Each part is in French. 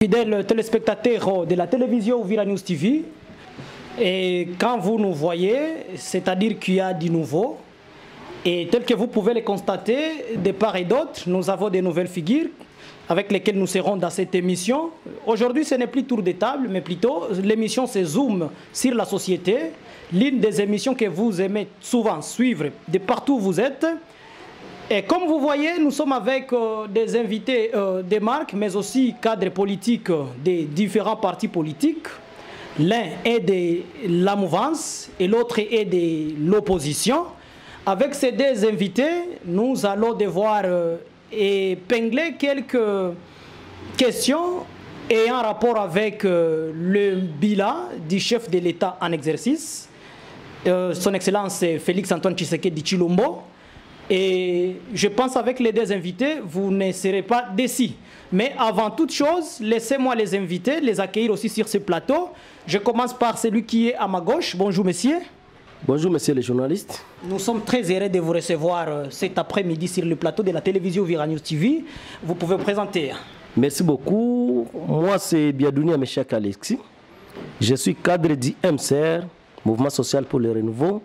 Fidèles téléspectateurs de la télévision Uvira News TV, et quand vous nous voyez, c'est-à-dire qu'il y a du nouveau. Et tel que vous pouvez le constater, de part et d'autre, nous avons de nouvelles figures avec lesquelles nous serons dans cette émission. Aujourd'hui, ce n'est plus tour de table, mais plutôt l'émission se zoome sur la société, l'une des émissions que vous aimez souvent suivre de partout où vous êtes. Et comme vous voyez, nous sommes avec des invités des marques, mais aussi cadres politiques des différents partis politiques. L'un est de la mouvance et l'autre est de l'opposition. Avec ces deux invités, nous allons devoir épingler quelques questions ayant rapport avec le bilan du chef de l'État en exercice, son Excellence Félix Antoine Tshisekedi Tshilombo. Et je pense avec les deux invités, vous ne serez pas déçus. Mais avant toute chose, laissez-moi les inviter, les accueillir aussi sur ce plateau. Je commence par celui qui est à ma gauche. Bonjour, messieurs. Bonjour, messieurs les journalistes. Nous sommes très heureux de vous recevoir cet après-midi sur le plateau de la télévision Uvira News TV. Vous pouvez vous présenter. Merci beaucoup. Moi, c'est Biadouni Ameshak Alexis. Je suis cadre du MCR, Mouvement Social pour le Renouveau,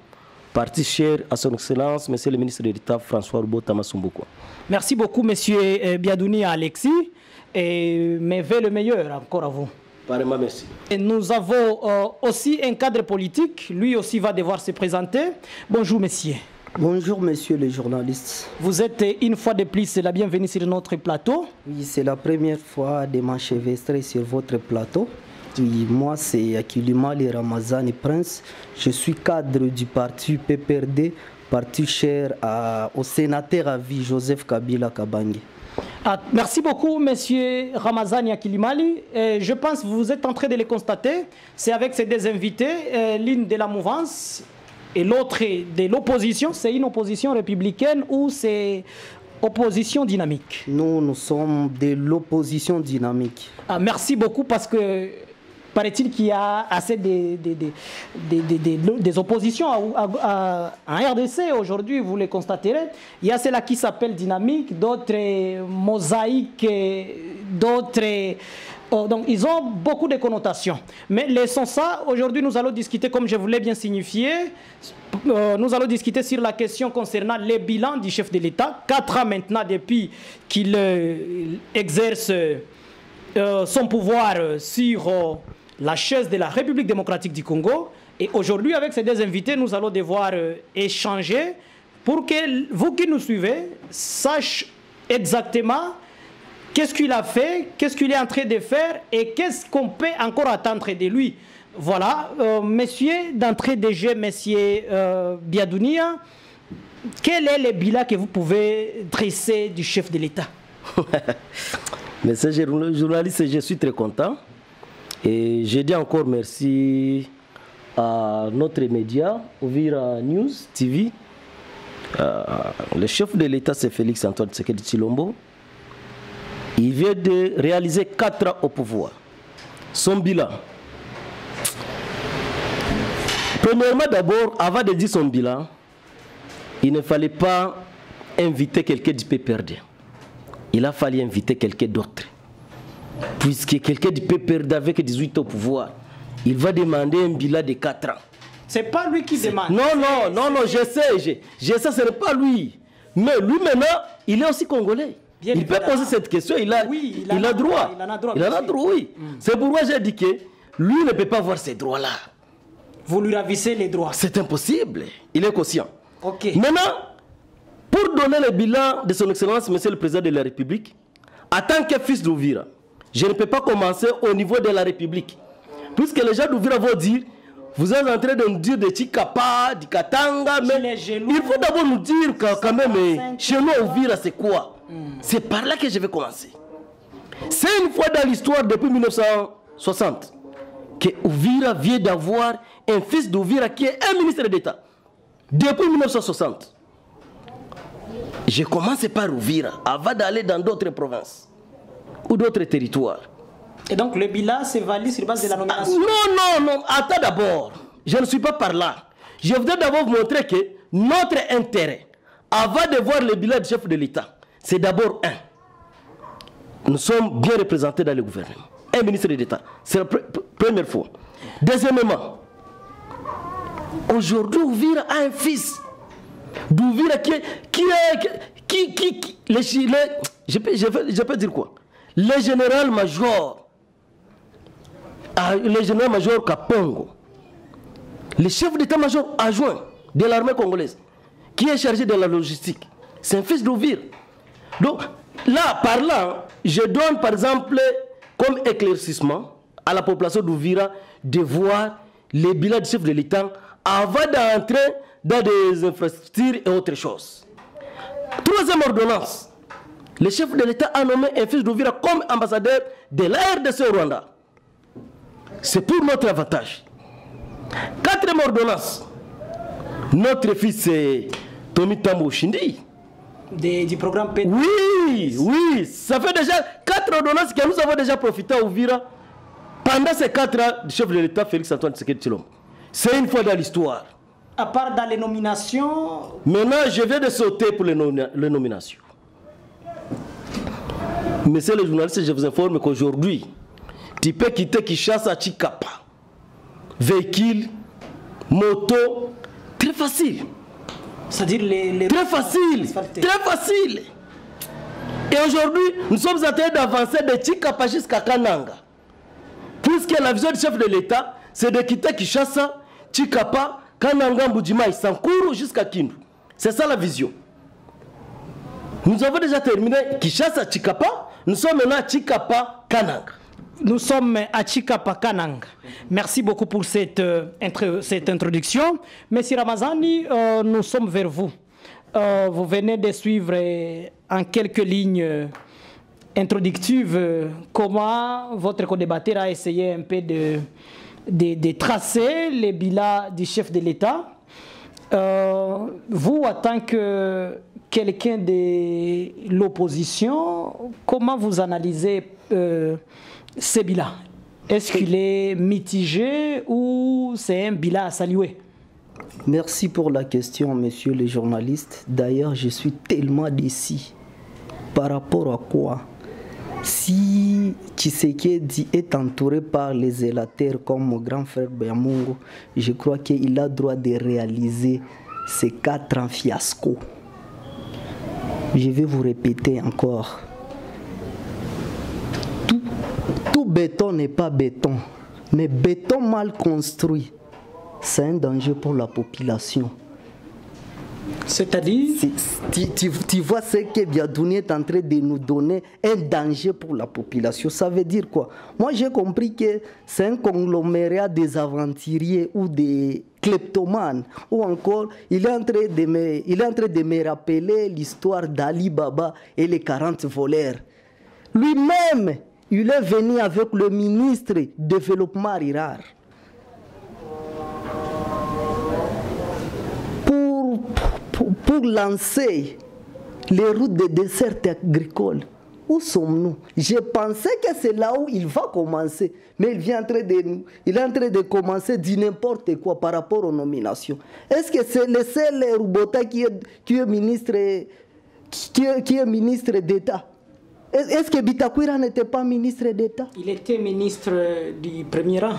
parti cher à son Excellence, Monsieur le ministre de l'État François Rubo Tamasomboko. Merci beaucoup, Monsieur Biadouni Alexis. Et mes vœux le meilleur encore à vous. Pareillement, merci. Et nous avons aussi un cadre politique, lui aussi va devoir se présenter. Bonjour, messieurs. Bonjour, messieurs les journalistes. Vous êtes une fois de plus la bienvenue sur notre plateau. Oui, c'est la première fois de m'enchevêtrer sur votre plateau. Oui, moi, c'est Akilimali Ramazani Prince. Je suis cadre du parti PPRD, parti cher au sénateur à vie Joseph Kabila Kabange. Merci beaucoup, monsieur Ramazani Akilimali. Je pense que vous êtes en train de le constater. C'est avec ces deux invités, l'une de la mouvance et l'autre de l'opposition. C'est une opposition républicaine ou c'est opposition dynamique? Nous sommes de l'opposition dynamique. Merci beaucoup parce que paraît-il qu'il y a assez des oppositions en RDC aujourd'hui, vous les constaterez. Il y a celle qui s'appelle Dynamique, d'autres Mosaïque, d'autres... donc ils ont beaucoup de connotations. Mais laissons ça. Aujourd'hui, nous allons discuter, comme je vous l'ai bien signifié, nous allons discuter sur la question concernant les bilans du chef de l'État. 4 ans maintenant depuis qu'il exerce son pouvoir sur... la chaise de la République démocratique du Congo. Et aujourd'hui, avec ces deux invités, nous allons devoir échanger pour que vous qui nous suivez sachiez exactement qu'est-ce qu'il a fait, qu'est-ce qu'il est en train de faire et qu'est-ce qu'on peut encore attendre de lui. Voilà, messieurs, d'entrée de jeu, messieurs Biadounia, quel est le bilan que vous pouvez dresser du chef de l'État? Monsieur le journaliste, je suis très content. Et je dis encore merci à notre média, Uvira News TV. Le chef de l'État, c'est Félix Antoine Tshisekedi Tshilombo. Il vient de réaliser 4 ans au pouvoir. Son bilan. Premièrement, d'abord, avant de dire son bilan, il ne fallait pas inviter quelqu'un du PPRD. Il a fallu inviter quelqu'un d'autre. Puisque quelqu'un du PPRD avec 18 ans au pouvoir, il va demander un bilan de 4 ans. C'est pas lui qui demande. Non, je sais, ce n'est pas lui. Mais lui maintenant, il est aussi congolais. Bien il peut poser cette question, il a droit. Il en a droit, oui. C'est pourquoi j'ai dit que lui ne peut pas avoir ces droits-là. Vous lui ravissez les droits. C'est impossible. Il est conscient. Ok. Maintenant, pour donner le bilan de son Excellence, Monsieur le Président de la République, en tant que fils d'Uvira, je ne peux pas commencer au niveau de la République. Puisque les gens d'Uvira vont dire, vous êtes en train de nous dire de Chikapa, de Katanga, mais il faut d'abord nous dire quand même, chez nous Uvira c'est quoi? C'est par là que je vais commencer. C'est une fois dans l'histoire depuis 1960 que Uvira vient d'avoir un fils d'Uvira qui est un ministre d'État. Depuis 1960. Je commence par Uvira avant d'aller dans d'autres provinces ou d'autres territoires. Et donc le bilan c'est valide sur base de la nomination? Non, attends d'abord. Je ne suis pas par là. Je voudrais d'abord vous montrer que notre intérêt, avant de voir le bilan du chef de l'État, c'est d'abord nous sommes bien représentés dans le gouvernement. un ministre d'État. C'est la première fois. Deuxièmement, aujourd'hui, Ouvira a un fils. D'Ouvira je peux dire quoi? Le général-major Kapongo, le chef d'état-major adjoint de l'armée congolaise, qui est chargé de la logistique, c'est un fils d'Ouvira. Donc, là, par là, je donne par exemple comme éclaircissement à la population d'Ouvira de voir les bilans du chef de l'État avant d'entrer dans des infrastructures et autres choses. Troisième ordonnance, le chef de l'État a nommé un fils d'Ouvira comme ambassadeur de la RDC au Rwanda. C'est pour notre avantage. Quatrième ordonnance, notre fils Tommy Tambo Shindi. Du programme PET. Oui, ça fait déjà 4 ordonnances que nous avons déjà profité à Ouvira pendant ces 4 ans du chef de l'État Félix Antoine Tshisekedi Tshilombo. C'est une fois dans l'histoire. À part dans les nominations. Maintenant, je viens de sauter pour les nominations. Messieurs les journalistes, je vous informe qu'aujourd'hui, tu peux quitter Kinshasa à Chikapa. Véhicule, moto, très facile. C'est-à-dire les très facile, asphaltés. Très facile. Et aujourd'hui, nous sommes en train d'avancer de Chikapa jusqu'à Kananga. Puisque la vision du chef de l'État, c'est de quitter Kinshasa, Chikapa, Kananga, Mbujimai, Sankuru jusqu'à Kindu. C'est ça la vision. Nous avons déjà terminé Kinshasa, Chikapa. Nous sommes maintenant à Chikapa, Kananga. Nous sommes à Chikapa Kananga. Merci beaucoup pour cette introduction. Monsieur Ramazani, nous sommes vers vous. Vous venez de suivre en quelques lignes introductives comment votre co-débatteur a essayé un peu de tracer les bilans du chef de l'État. Vous, en tant que quelqu'un de l'opposition, comment vous analysez ce bilan? Est-ce qu'il est mitigé ou c'est un bilan à saluer? Merci pour la question, monsieur le journaliste. D'ailleurs, je suis tellement déçu. Par rapport à quoi? Si Tshisekedi est entouré par les zélateurs comme mon grand frère Bayamungo, je crois qu'il a droit de réaliser ces 4 ans fiasco. Je vais vous répéter encore. Tout béton n'est pas béton, mais béton mal construit, c'est un danger pour la population. C'est-à-dire tu vois ce que Biadouni est en train de nous donner, un danger pour la population. Ça veut dire quoi? Moi j'ai compris que c'est un conglomérat des aventuriers ou des kleptomanes. Ou encore, il est en train de me rappeler l'histoire d'Ali Baba et les 40 voleurs. Lui-même, il est venu avec le ministre du Développement rural pour lancer les routes de dessert agricole. Où sommes-nous? Je pensais que c'est là où il va commencer, mais il est en train de commencer du n'importe quoi par rapport aux nominations. Est-ce que c'est le seul Roubota qui est ministre d'État? Est-ce que Bitakwira n'était pas ministre d'État? Il était ministre du premier rang.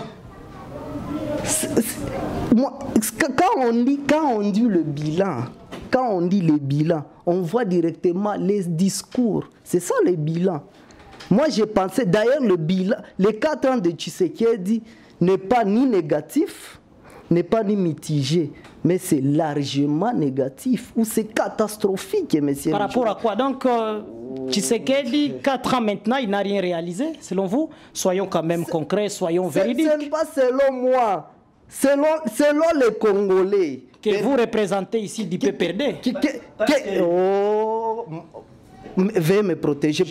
Quand on dit le bilan, on voit directement les discours. C'est ça le bilan. Moi, j'ai pensé, d'ailleurs, le bilan, les 4 ans de Tshisekedi n'est pas ni négatif, n'est pas ni mitigé, mais c'est largement négatif ou c'est catastrophique, monsieur. Par rapport à quoi? Donc, Tshisekedi, 4 ans maintenant, il n'a rien réalisé, selon vous? Soyons quand même concrets, soyons véridiques. Ce n'est pas selon moi, selon les Congolais. Que vous représentez ici du PPRD. Veuillez me protéger.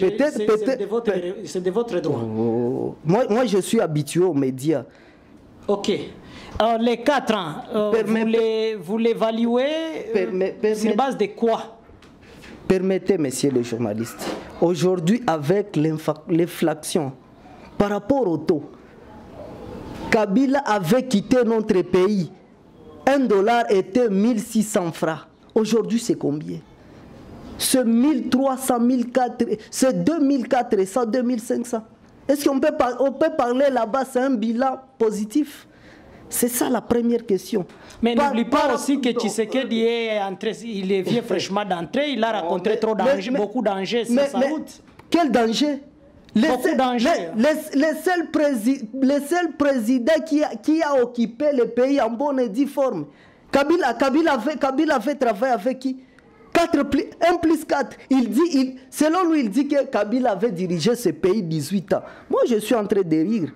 C'est de votre droit. Moi, je suis habitué aux médias. Ok. Les 4 ans, vous l'évaluez sur base de quoi? Permettez, messieurs les journalistes, aujourd'hui, avec l'inflation, par rapport au taux, Kabila avait quitté notre pays. $1 était 1600 francs. Aujourd'hui, c'est combien? C'est 1300, 1400, c'est 2400, 2500. Est-ce qu'on peut parler là-bas, c'est un bilan positif? C'est ça la première question. Mais n'oublie pas aussi que Tshisekedi il vient fraîchement d'entrer, il a rencontré beaucoup de dangers sur sa route. Quel danger? Beaucoup de dangers. Le seul président qui a occupé le pays en bonne et due forme. Kabila avait travaillé avec qui? 1 plus 4. Selon lui, il dit que Kabila avait dirigé ce pays 18 ans. Moi, je suis en train de rire.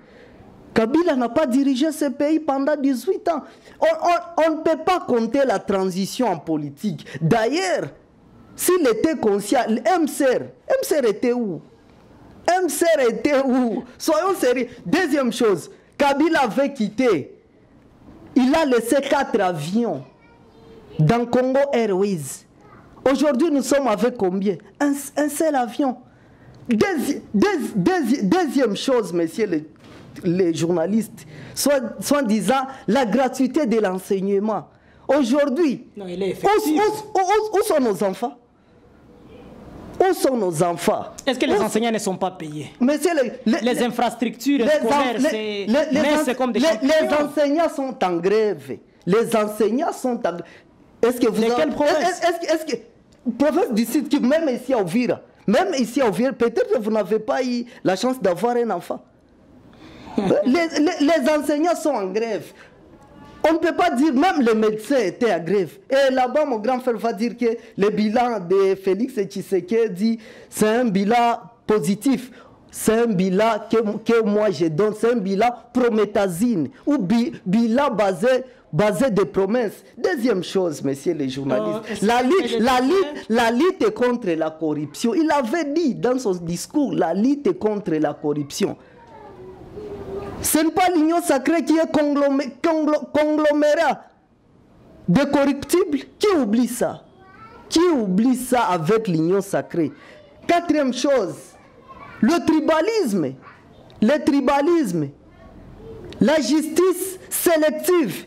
Kabila n'a pas dirigé ce pays pendant 18 ans. On ne peut pas compter la transition en politique. D'ailleurs, s'il était conscient, MCR était où? MCR était où? Soyons sérieux. Deuxième chose, Kabila avait quitté. Il a laissé 4 avions dans Congo Airways. Aujourd'hui, nous sommes avec combien? Un seul avion. Deuxième chose, messieurs les journalistes, soit disant la gratuité de l'enseignement. Aujourd'hui, où sont nos enfants? Où sont nos enfants? Est-ce que les enseignants ne sont pas payés? Monsieur, les infrastructures scolaires, c'est comme des champions. Les enseignants sont en grève. Les enseignants sont en grève. Est-ce que vous de quelle province? Est-ce que province du Sud, même ici à Ouvira, peut-être que vous n'avez pas eu la chance d'avoir un enfant. Les enseignants sont en grève. On ne peut pas dire, même les médecins étaient en grève. Et là-bas, mon grand frère va dire que le bilan de Félix Tshisekedi, c'est un bilan positif. C'est un bilan que moi je donne, c'est un bilan prométhazine, ou bilan basé de promesses. Deuxième chose, messieurs les journalistes, la lutte contre la corruption. Il avait dit dans son discours, la lutte contre la corruption. Ce n'est pas l'union sacrée qui est conglomérat de corruptibles. Qui oublie ça? Qui oublie ça avec l'union sacrée? Quatrième chose, le tribalisme, la justice sélective.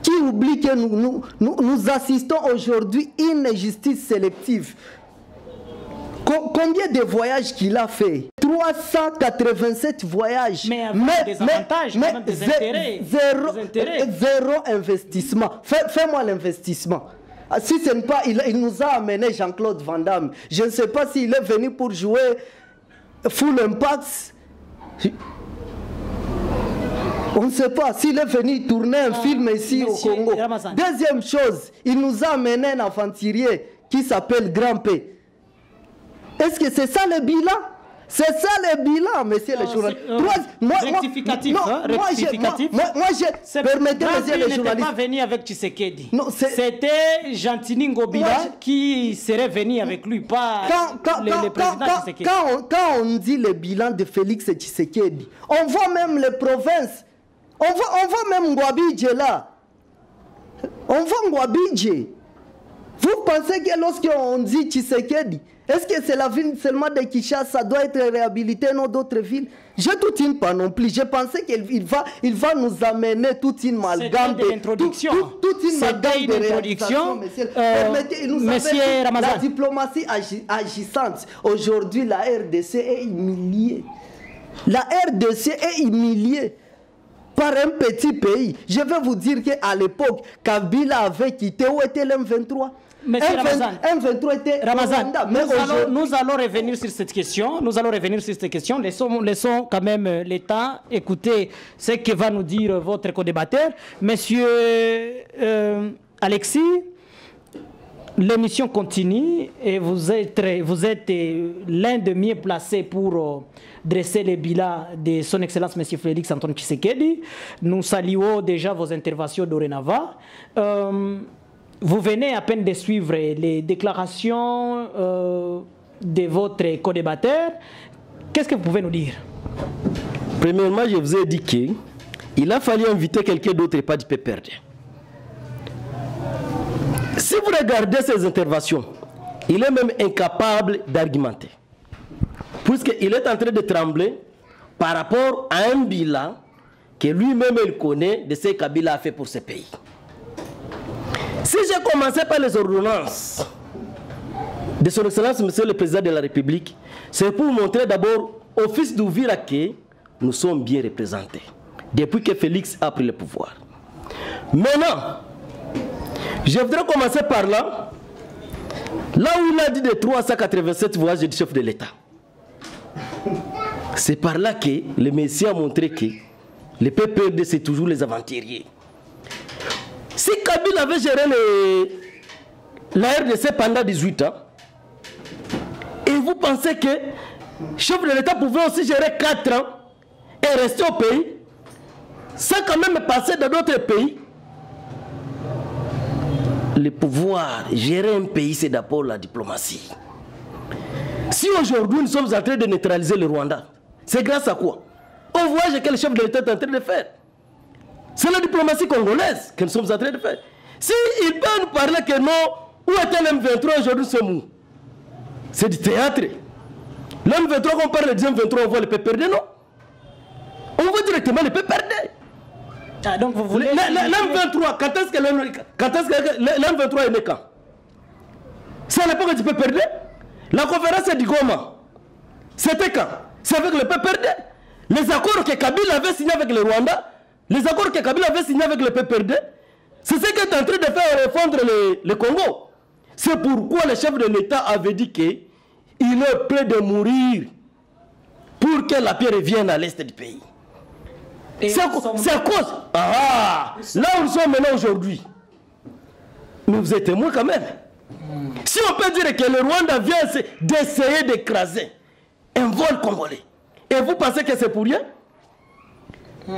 Qui oublie que nous assistons aujourd'hui à une justice sélective. Combien de voyages qu'il a fait? 387 voyages. Mais avec des avantages, des intérêts. Zéro investissement. Fais-moi l'investissement. Si ce n'est pas, il nous a amené Jean-Claude Van Damme. Je ne sais pas s'il est venu pour jouer Full Impact. On ne sait pas s'il est venu tourner un film ici au Congo. Ramazan. Deuxième chose, il nous a amené un aventurier qui s'appelle Grand P. Est-ce que c'est ça le bilan? C'est ça le bilan, monsieur le journaliste. Rectificatif. Permettez-moi, les journalistes. N'était pas venu avec Tshisekedi. C'était Gentini Ngobila qui serait venu avec lui, pas le président Tshisekedi. Quand on dit le bilan de Félix Tshisekedi, on voit même les provinces. On voit même Ngwabidje là. On voit Ngwabidje. Vous pensez que lorsqu'on dit Tshisekedi, est-ce que c'est la ville seulement de Kinshasa, ça doit être réhabilité dans d'autres villes? J'ai toute une panoplie. Je pensais qu'il va nous amener toute une malgame d'introduction. Toute une malgame de réalisation, monsieur. Monsieur Ramazan. La diplomatie agissante. Aujourd'hui, la RDC est humiliée. La RDC est humiliée par un petit pays. Je vais vous dire qu'à l'époque, Kabila avait quitté. Où était l'M23? Monsieur Ramazan, M23 était Ramazan, nous allons revenir sur cette question. Laissons quand même l'État écouter ce que va nous dire votre co-débatteur. Monsieur Alexis, l'émission continue et vous êtes l'un des mieux placés pour dresser le bilan de son Excellence Monsieur Félix Antoine Tshisekedi. Nous saluons déjà vos interventions dorénavant. Vous venez à peine de suivre les déclarations de votre co-débatteur. Qu'est-ce que vous pouvez nous dire? Premièrement, je vous ai dit qu'il a fallu inviter quelqu'un d'autre et pas du PPRD. Si vous regardez ses interventions, il est même incapable d'argumenter. Puisqu'il est en train de trembler par rapport à un bilan que lui-même il connaît de ce qu'Abila a fait pour ce pays. Si j'ai commencé par les ordonnances de son Excellence, Monsieur le Président de la République, c'est pour montrer d'abord au fils d'Ouvira que nous sommes bien représentés depuis que Félix a pris le pouvoir. Maintenant, je voudrais commencer par là, là où il a dit de 387 voyages du chef de l'État. C'est par là que le Messie a montré que le PPRD, c'est toujours les aventuriers. Si Kabila avait géré la RDC pendant 18 ans, et vous pensez que le chef de l'État pouvait aussi gérer 4 ans et rester au pays, sans quand même passer dans d'autres pays? Le pouvoir, gérer un pays, c'est d'abord la diplomatie. Si aujourd'hui nous sommes en train de neutraliser le Rwanda, c'est grâce à quoi? Au voyage que le chef de l'État est en train de faire. C'est la diplomatie congolaise que nous sommes en train de faire. Si il peut nous parler que non, où était l'M23 aujourd'hui, c'est où? C'est du théâtre. L'M23, quand on parle de M23, on voit le PPRD, non? On voit directement le PPRD. Ah, donc vous voulez... L'M23, quand est-ce que l'M23 est né quand? C'est à l'époque du PPRD. La conférence du Goma, c'était quand? C'est avec le PPRD. Les accords que Kabila avait signés avec le Rwanda, les accords que Kabila avait signés avec le PPRD, c'est ce qui est en train de faire refondre le Congo. C'est pourquoi le chef de l'État avait dit qu'il est prêt de mourir pour que la paix revienne à l'est du pays. C'est à cause. Ah, là où nous sommes maintenant aujourd'hui. Mais vous êtes témoins quand même. Si on peut dire que le Rwanda vient d'essayer d'écraser un vol congolais, et vous pensez que c'est pour rien?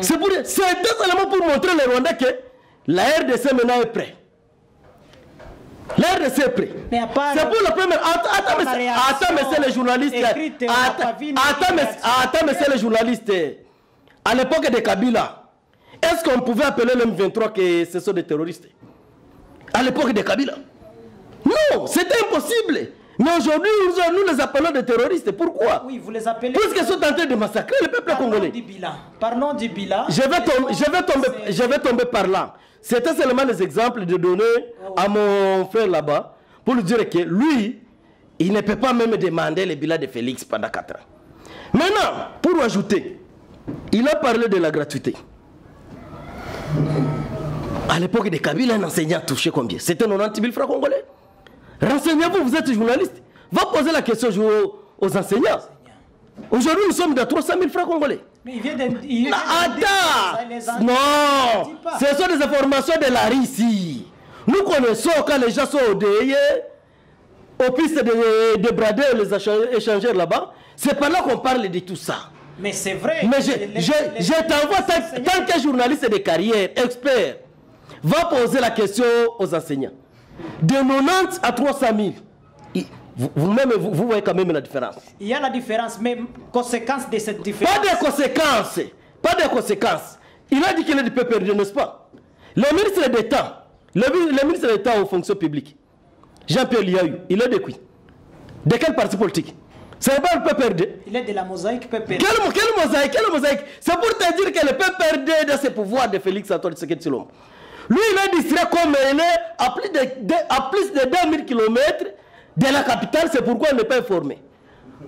C'est pour rien. C'est seulement pour montrer le Rwanda que la RDC maintenant est prête. La RDC est prête. C'est pour la première. Attends, monsieur les journalistes. Attends, monsieur les journalistes. À l'époque de Kabila, est-ce qu'on pouvait appeler le M23 que ce sont des terroristes? À l'époque de Kabila? Non, c'était impossible. Mais aujourd'hui, nous les appelons des terroristes. Pourquoi? Oui, vous les appelez... Puisqu'ils sont en train de massacrer le peuple congolais. Parlons du bilan. Je vais tomber par là. C'était seulement les exemples de donner à mon frère là-bas pour lui dire que lui, il ne peut pas même demander le bilan de Félix pendant 4 ans. Maintenant, pour ajouter, il a parlé de la gratuité. À l'époque de Kabila, un enseignant touchait combien? C'était 90 000 francs congolais. Renseignez-vous, vous êtes journaliste. Va poser la question aux enseignants. Aujourd'hui, nous sommes dans 300 000 francs congolais. Mais il vient de... Attends! Non! Ce sont des informations de la Russie. Nous connaissons quand les gens sont aux pistes de brader les échangeurs là-bas. C'est pas là qu'on parle de tout ça. Mais c'est vrai. Mais je t'envoie, tant que journaliste de carrière, expert, va poser la question aux enseignants. De 90 à 300 000. Vous-même, vous voyez quand même la différence. Il y a la différence, mais conséquence de cette différence. Pas de conséquences. Pas de conséquences. Il a dit qu'il est du PPRD, n'est-ce pas? Le ministre d'État, le ministre d'État aux fonctions publiques, Jean-Pierre Liaou, il est de qui? De quel parti politique? Ce n'est pas le PPRD. Il est de la mosaïque PPRD. Quelle mosaïque? C'est pour te dire que le PPRD est dans ses pouvoirs de Félix Antoine Tshisekedi Tshilombo. Lui, il est distrait comme il est à plus de 2000 km de la capitale. C'est pourquoi il n'est pas informé.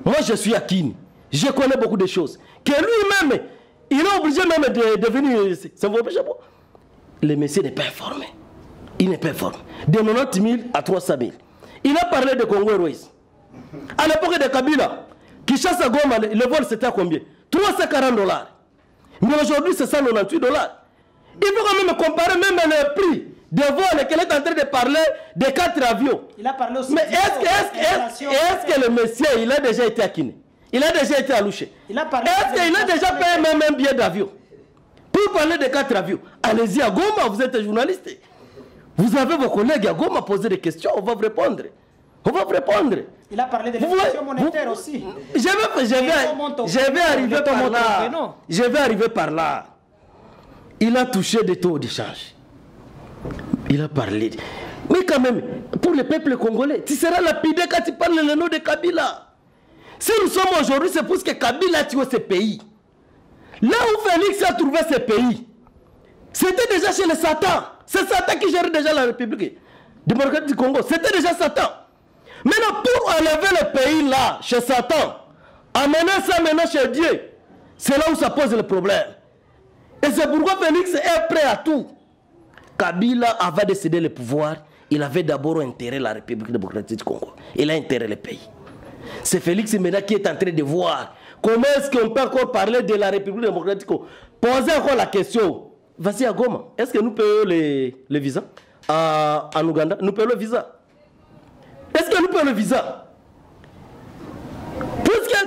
Moi, je suis à Kini. Je connais beaucoup de choses. Que lui-même, il est obligé même de venir ici. Ça ne vous empêche pas. Le monsieur n'est pas informé. Il n'est pas informé. De 90 000 à 300 000. Il a parlé de Congo Airways. À l'époque de Kabila, Kinshasa Goma, le vol c'était à combien? 340 $. Mais aujourd'hui, c'est 198 $. Il faut quand même comparer même le prix de vol qu'elle est en train de parler de 4 avions. Il a parlé aussi. Mais est-ce que le monsieur, il a déjà été à Kine? Il a déjà été à Louché? Est-ce qu'il a déjà payé même un billet d'avion? Pour parler de 4 avions, allez-y à Goma, vous êtes journaliste. Vous avez vos collègues à Goma poser des questions, on va vous répondre. On va vous répondre. Il a parlé de l'inflation monétaire aussi. Je vais arriver par là. Je vais arriver par là. Il a touché des taux d'échange. Il a parlé. Mais quand même, pour le peuple congolais, tu seras lapidé quand tu parles le nom de Kabila. Si nous sommes aujourd'hui, c'est parce que Kabila a tué ce pays. Là où Félix a trouvé ce pays, c'était déjà chez le Satan. C'est Satan qui gère déjà la République démocratique du Congo. C'était déjà Satan. Maintenant, pour enlever le pays là, chez Satan, Amener ça maintenant chez Dieu, c'est là où ça pose le problème. Et c'est pourquoi Félix est prêt à tout. Kabila, avant de céder le pouvoir, il avait d'abord intérêt la République démocratique du Congo. Il a intérêt le pays. C'est Félix maintenant qui est en train de voir comment est-ce qu'on peut encore parler de la République démocratique du Congo. Posez encore la question. Vas-y à Goma, est-ce que nous payons les visas en Ouganda? Nous payons le visa. Est-ce que nous payons le visa? Puisque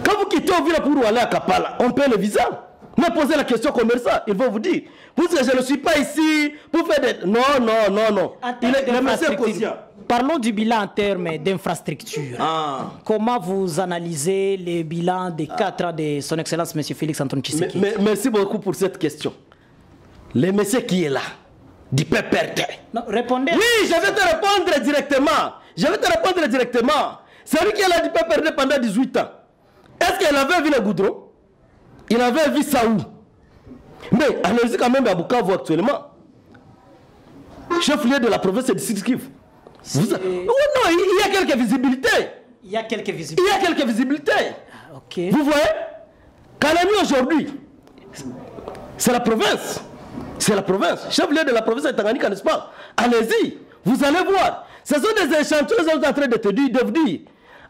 quand vous quittez Ovira pour aller à Kapala, on paye le visa. Mais posez la question comme ça, ils vont vous dire. Puisque je ne suis pas ici pour faire des... Non. Parlons du bilan en termes d'infrastructure. Comment vous analysez le bilan des 4 ans de son Excellence M. Félix Antoine Tshisekedi? Merci beaucoup pour cette question. Le monsieur qui est là, du PPRD. Non, répondez. Oui, je vais te répondre directement. C'est lui qui est là du PPRD pendant 18 ans. Est-ce qu'il avait vu le goudron? Il avait vu ça où? Mais allez-y quand même à Bukavu actuellement. Chef-lieu de la province de Sud-Kivu. Non, il y a quelques visibilités. Ok. Vous voyez? Kalani aujourd'hui, c'est la province. Chef-lieu de la province de Tanganyika, n'est-ce pas? Allez-y, vous allez voir. Ce sont des échantillons qu'ils sont en train de te dire.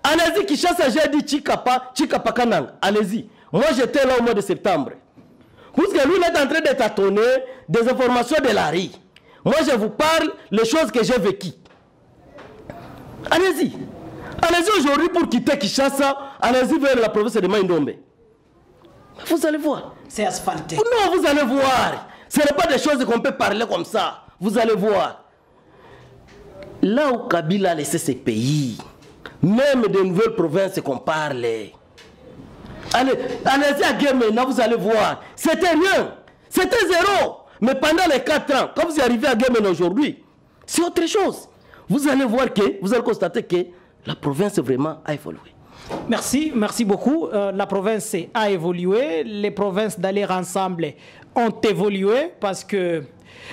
Allez-y, Kinshasa, j'ai dit Chikapa Kanang. Allez-y. Moi, j'étais là au mois de septembre. Parce que lui, il est en train de tâtonner des informations de la RI. Moi, je vous parle les choses que j'ai vécues. Allez-y. Allez-y aujourd'hui pour quitter Kinshasa. Allez-y vers la province de Maïndombe. Vous allez voir. C'est asphalté. Non, vous allez voir. Ce n'est pas des choses qu'on peut parler comme ça. Vous allez voir. Là où Kabila a laissé ses pays, même des nouvelles provinces qu'on parle. Allez-y à Guémena, vous allez voir. C'était rien. C'était zéro. Mais pendant les 4 ans, quand vous arrivez à Guémena aujourd'hui, c'est autre chose. Vous allez voir vous allez constater que la province vraiment a évolué. Merci beaucoup. La province a évolué. Les provinces d'aller ensemble ont évolué parce que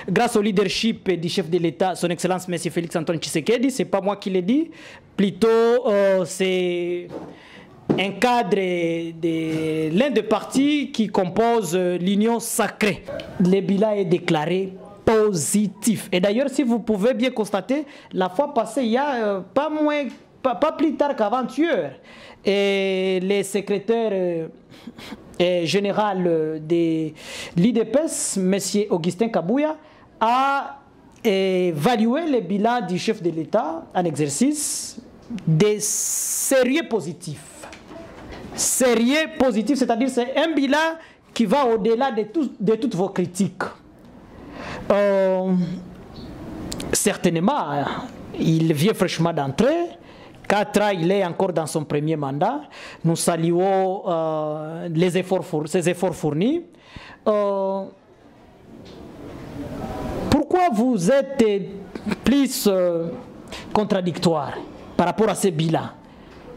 grâce au leadership du chef de l'État, son Excellence M. Félix Antoine Tshisekedi, c'est pas moi qui l'ai dit, plutôt c'est un cadre de l'un des partis qui compose l'Union sacrée. Le bilan est déclaré positif. Et d'ailleurs, si vous pouvez bien constater, la fois passée, il y a pas plus tard qu'avant-hier, et les secrétaires général de l'IDPS, M. Augustin Kabouya, a évalué le bilan du chef de l'État en exercice des sérieux positifs. Sérieux positif, c'est-à-dire c'est un bilan qui va au-delà de toutes vos critiques. Certainement, il vient fraîchement d'entrer. 4 ans, il est encore dans son premier mandat. Nous saluons ses efforts fournis. Pourquoi vous êtes plus contradictoire par rapport à ce bilan?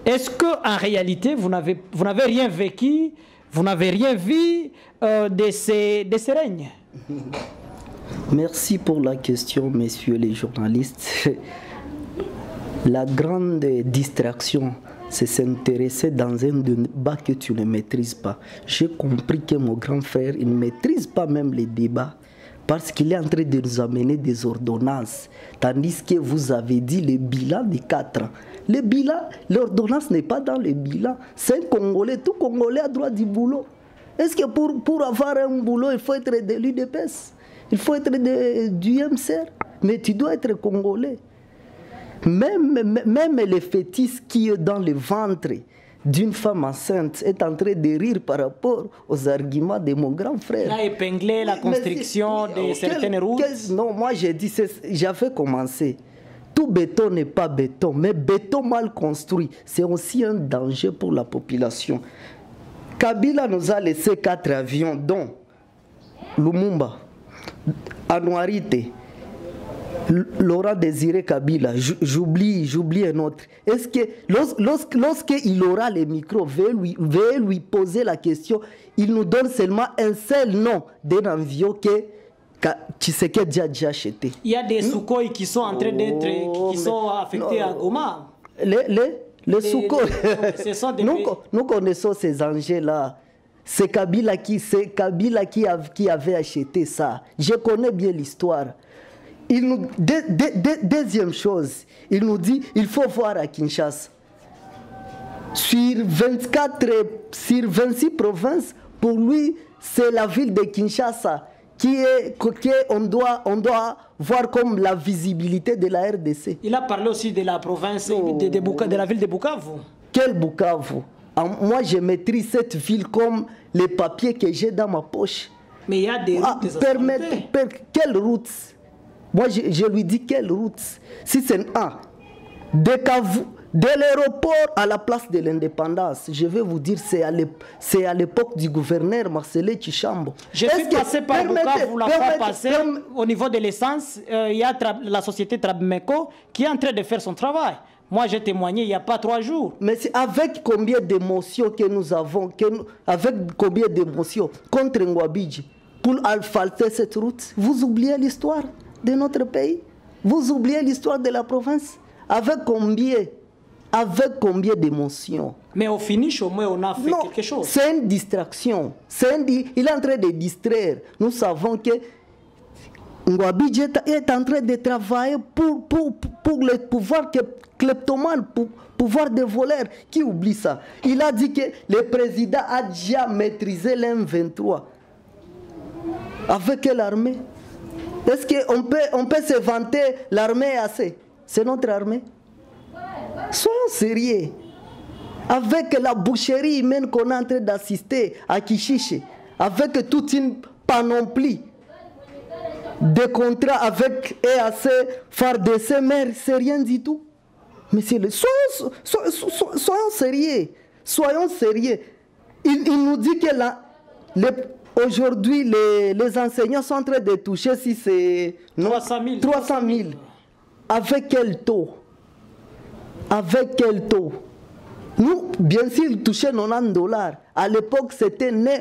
Est-ce qu'en réalité, vous n'avez rien vécu, vous n'avez rien vu de ces règnes? Merci pour la question, messieurs les journalistes. La grande distraction, c'est s'intéresser dans un débat que tu ne maîtrises pas. J'ai compris que mon grand frère, il ne maîtrise pas même les débats parce qu'il est en train de nous amener des ordonnances. Tandis que vous avez dit le bilan des 4 ans. Le bilan, l'ordonnance n'est pas dans le bilan. C'est un Congolais, tout Congolais a droit du boulot. Est-ce que pour avoir un boulot, il faut être de l'UDPS? Il faut être du MCR? Mais tu dois être Congolais. Même le fœtus qui est dans le ventre d'une femme enceinte est en train de rire par rapport aux arguments de mon grand frère. Il a épinglé la construction de certaines routes. Non, moi j'ai dit, j'avais commencé. Tout béton n'est pas béton, mais béton mal construit, c'est aussi un danger pour la population. Kabila nous a laissé 4 avions, dont Lumumba, Anouarité, Laurent Désiré Kabila, j'oublie un autre. Est-ce que lorsqu'il aura le micro, veuillez lui poser la question, il nous donne seulement un seul nom d'un avion que Tshisekedi a déjà acheté. Il y a des Sukhoi qui sont en train d'être, qui sont affectés à Goma. Le Souko, nous, nous connaissons ces engins-là. C'est Kabila qui avait acheté ça. Je connais bien l'histoire. Deuxième chose, il nous dit il faut voir à Kinshasa. Sur 26 provinces, pour lui, c'est la ville de Kinshasa on doit voir comme la visibilité de la RDC. Il a parlé aussi de la province de la ville de Bukavu. Quel Bukavu? Moi, je maîtrise cette ville comme les papiers que j'ai dans ma poche. Mais il y a des routes quelle route? Moi, je lui dis quelle route? Si c'est de l'aéroport à la place de l'indépendance, je vais vous dire, c'est à l'époque du gouverneur Marcelin Tchishambo. Je suis passé par Bukavu, la fois passée, au niveau de l'essence, il y a la société Trabmeco qui est en train de faire son travail. Moi, j'ai témoigné il n'y a pas 3 jours. Mais avec combien d'émotions que nous avons, avec combien d'émotions contre Ngouabidji pour asphalter cette route? Vous oubliez l'histoire de notre pays? Vous oubliez l'histoire de la province? Avec combien d'émotions? Mais au finish, au moins, on a fait quelque chose. C'est une distraction. Il est en train de distraire. Nous savons que Ngouabidji est en train de travailler pour le pouvoir kleptomane, pour pouvoir des voleurs. Qui oublie ça? Il a dit que le président a déjà maîtrisé l'M23. Avec quelle armée? Est-ce qu'on peut se vanter l'armée assez? C'est notre armée. Soyons sérieux. Avec la boucherie humaine qu'on est en train d'assister à Kishiche, avec toute une panoplie de contrats avec EAC, FARDC, mais c'est rien du tout. Mais soyons sérieux. Soyons sérieux. Il nous dit que aujourd'hui, les enseignants sont en train de toucher, si c'est 300 000. Avec quel taux? Avec quel taux? Nous, bien sûr, ils touchaient $90. À l'époque, c'était $1,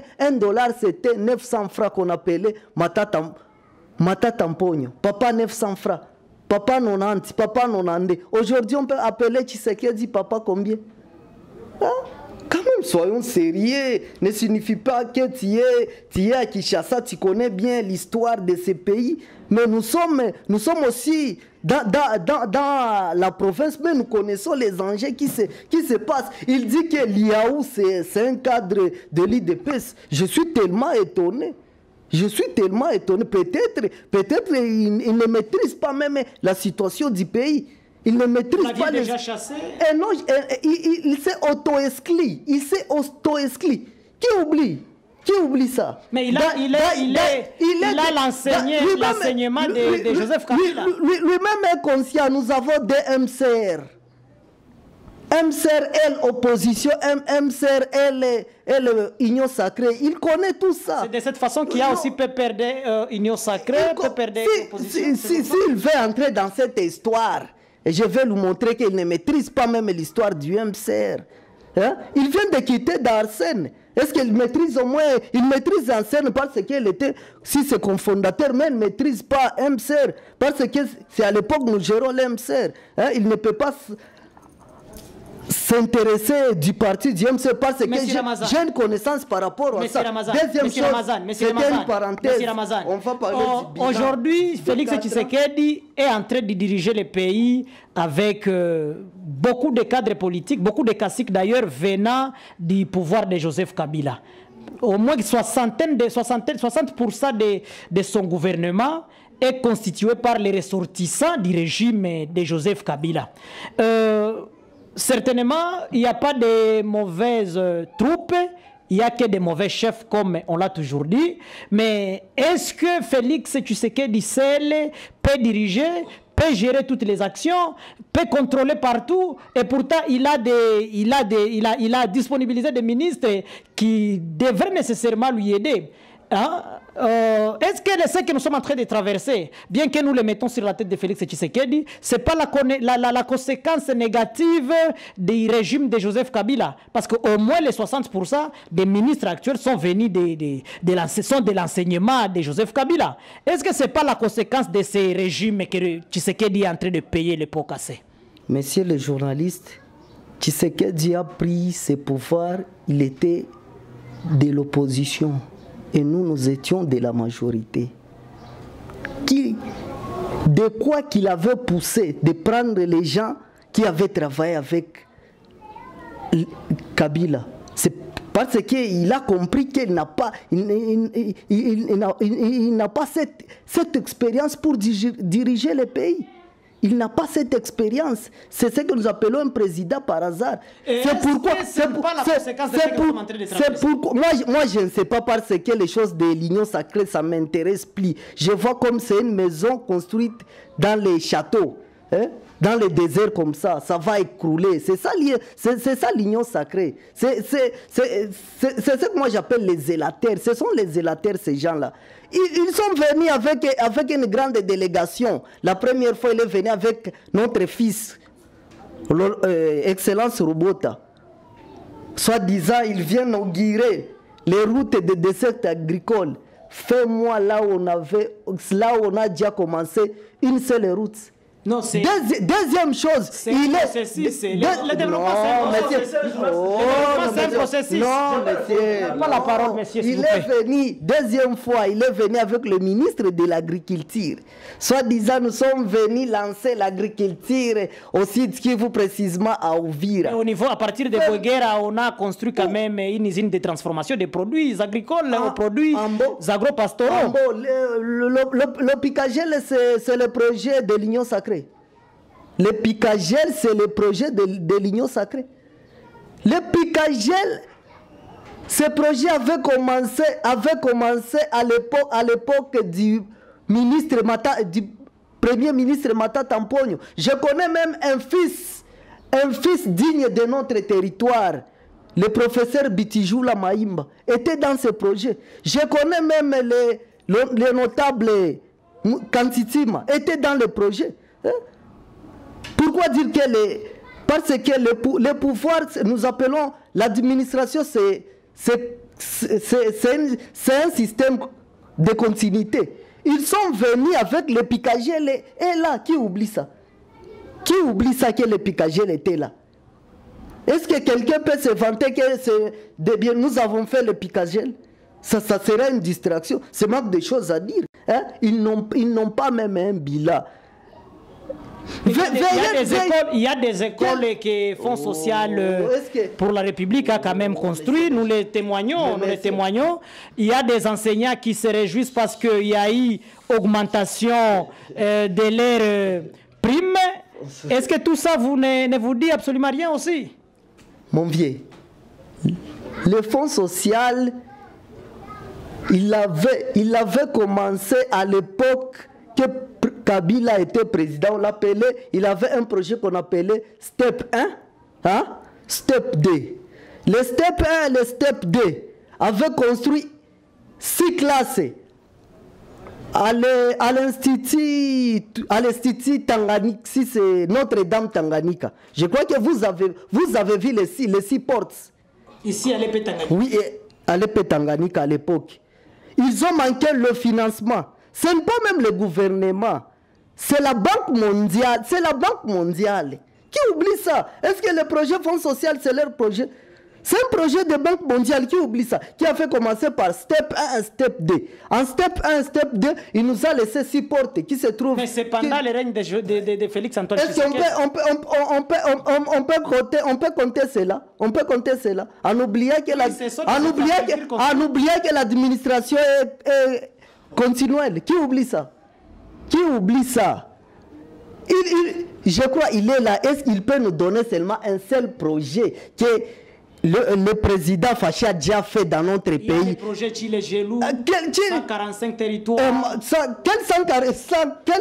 c'était 900 francs qu'on appelait Matatampogno. Papa 900 francs. Papa 90, papa 90. Aujourd'hui, on peut appeler Tshisekedi papa combien? Hein? Quand même, soyons sérieux. Ne signifie pas que tu es à Kinshasa, tu connais bien l'histoire de ce pays. Mais nous sommes aussi dans la province, mais nous connaissons les enjeux qui se passent. Il dit que l'IAU, c'est un cadre de l'IDPS. Je suis tellement étonné. Peut-être il ne maîtrise pas même la situation du pays. Il ne maîtrise pas déjà chassé. Et non, il s'est auto-exclu. Qui oublie ça? Mais il a l'enseignement de Joseph Kabila. Lui-même est conscient. Nous avons des MCR. MCR, opposition, MCR, Union Sacrée. Il connaît tout ça. C'est de cette façon qu'il y a aussi PPRD, Union Sacrée, PPRD, opposition. S'il veut entrer dans cette histoire, et je vais lui montrer qu'il ne maîtrise pas même l'histoire du MCR. Hein? Il vient de quitter Darsène. Est-ce qu'il maîtrise au moins? Il maîtrise Darsène parce qu'il était, si c'est cofondateur, mais il ne maîtrise pas MCR. Parce que c'est à l'époque nous gérons l'MCR. Hein? Il ne peut pas s'intéresser du parti du MCR parce que j'ai une connaissance par rapport à ça. Deuxième chose, c'était une parenthèse. On va parler du bilan. Aujourd'hui, Félix Tshisekedi est en train de diriger le pays avec beaucoup de cadres politiques, beaucoup de caciques d'ailleurs venant du pouvoir de Joseph Kabila. Au moins 60% de son gouvernement est constitué par les ressortissants du régime de Joseph Kabila. Certainement, il n'y a pas de mauvaises troupes, il n'y a que des mauvais chefs, comme on l'a toujours dit. Mais est-ce que Félix Tshisekedi seul peut diriger, peut gérer toutes les actions, peut contrôler partout? Et pourtant, il a disponibilisé des ministres qui devraient nécessairement lui aider. Hein? Est-ce que ce que nous sommes en train de traverser, bien que nous le mettons sur la tête de Félix Tshisekedi, ce n'est pas la conséquence négative du régime de Joseph Kabila? Parce qu'au moins les 60% des ministres actuels sont venus de l'enseignement de Joseph Kabila. Est-ce que ce n'est pas la conséquence de ces régimes que Tshisekedi est en train de payer les pots cassés? Messieurs les journalistes, Tshisekedi a pris ses pouvoirs, il était de l'opposition et nous étions de la majorité. De quoi qu'il avait poussé de prendre les gens qui avaient travaillé avec Kabila? C'est parce qu'il a compris qu'il n'a pas, il n'a pas cette expérience pour diriger le pays. Il n'a pas cette expérience. C'est ce que nous appelons un président par hasard. C'est pourquoi. Moi, je ne sais pas parce que les choses de l'Union sacrée, ça m'intéresse plus. Je vois comme c'est une maison construite dans les châteaux. Hein? Dans les déserts comme ça va écrouler. C'est ça l'union sacrée. C'est ce que moi j'appelle les zélataires. Ce sont les zélataires, ces gens-là. Ils sont venus avec une grande délégation. La première fois, il est venu avec notre fils, Excellence Robota. Soit-disant, il vient inaugurer les routes de dessert agricole. Fais-moi là où on a déjà commencé une seule route. Non, c'est... Deuxième chose, il est... Le développement, c'est un processus. Non, monsieur. Pas la parole, monsieur, s'il vous plaît. Il est venu, deuxième fois, il est venu avec le ministre de l'Agriculture. Soit-disant, nous sommes venus lancer l'agriculture aussi, Kivu précisément à Uvira. Au niveau, à partir de Boguera, on a construit quand même une usine de transformation des produits agricoles aux produits agro-pastoraux. Le Picagel, c'est le projet de l'Union sacrée. Le Picagel, c'est le projet de l'Union sacrée. Le Picagel, ce projet avait commencé à l'époque du premier ministre Mata Tamponyo. Je connais même un fils digne de notre territoire. Le professeur Bitijula Maïmba était dans ce projet. Je connais même les notables Kantitima était dans le projet. Hein? Pourquoi dire parce que le pouvoir, nous appelons l'administration, c'est un système de continuité. Ils sont venus avec le Picagel et là, qui oublie ça? Qui oublie ça que le Picagel était là? Est-ce que quelqu'un peut se vanter que nous avons fait le Picagel? Ça serait une distraction. C'est manque de choses à dire. Hein? Ils n'ont pas même un bilan. Il y a des écoles que Fonds social pour la République a quand même construit. Nous les témoignons. Il y a des enseignants qui se réjouissent parce qu'il y a eu augmentation de leurs primes. Est-ce que tout ça ne vous dit absolument rien aussi? Mon vieux, le Fonds social, il avait commencé à l'époque que Kabila était président, on l'appelait, il avait un projet qu'on appelait Step 1, hein? Step 2. Le Step 1 et le Step 2 avaient construit 6 classes à l'Institut Tanganyika, si c'est Notre-Dame Tanganyika. Je crois que vous avez vu les 6 portes. Ici à l'épée Tanganyika. Oui, à l'épée Tanganyika à l'époque. Ils ont manqué le financement. Ce n'est pas même le gouvernement. C'est la Banque mondiale. C'est la Banque mondiale. Qui oublie ça? Est-ce que le projet Fonds social, c'est leur projet? C'est un projet de Banque mondiale. Qui oublie ça? Qui a fait commencer par Step 1 et Step 2. En Step 1 et Step 2, il nous a laissé 6 portes qui se trouvent... Mais c'est pendant le règne de Félix Antoine Tshisekedi. On peut compter cela. On peut compter cela. En oubliant que l'administration est continuelle. Qui oublie ça? Qui oublie ça? Je crois qu'il est là. Est-ce qu'il peut nous donner seulement un seul projet que le président Fachi a déjà fait dans notre pays? Il y a le projet Tchilé-Gelou, 145 territoires. Quel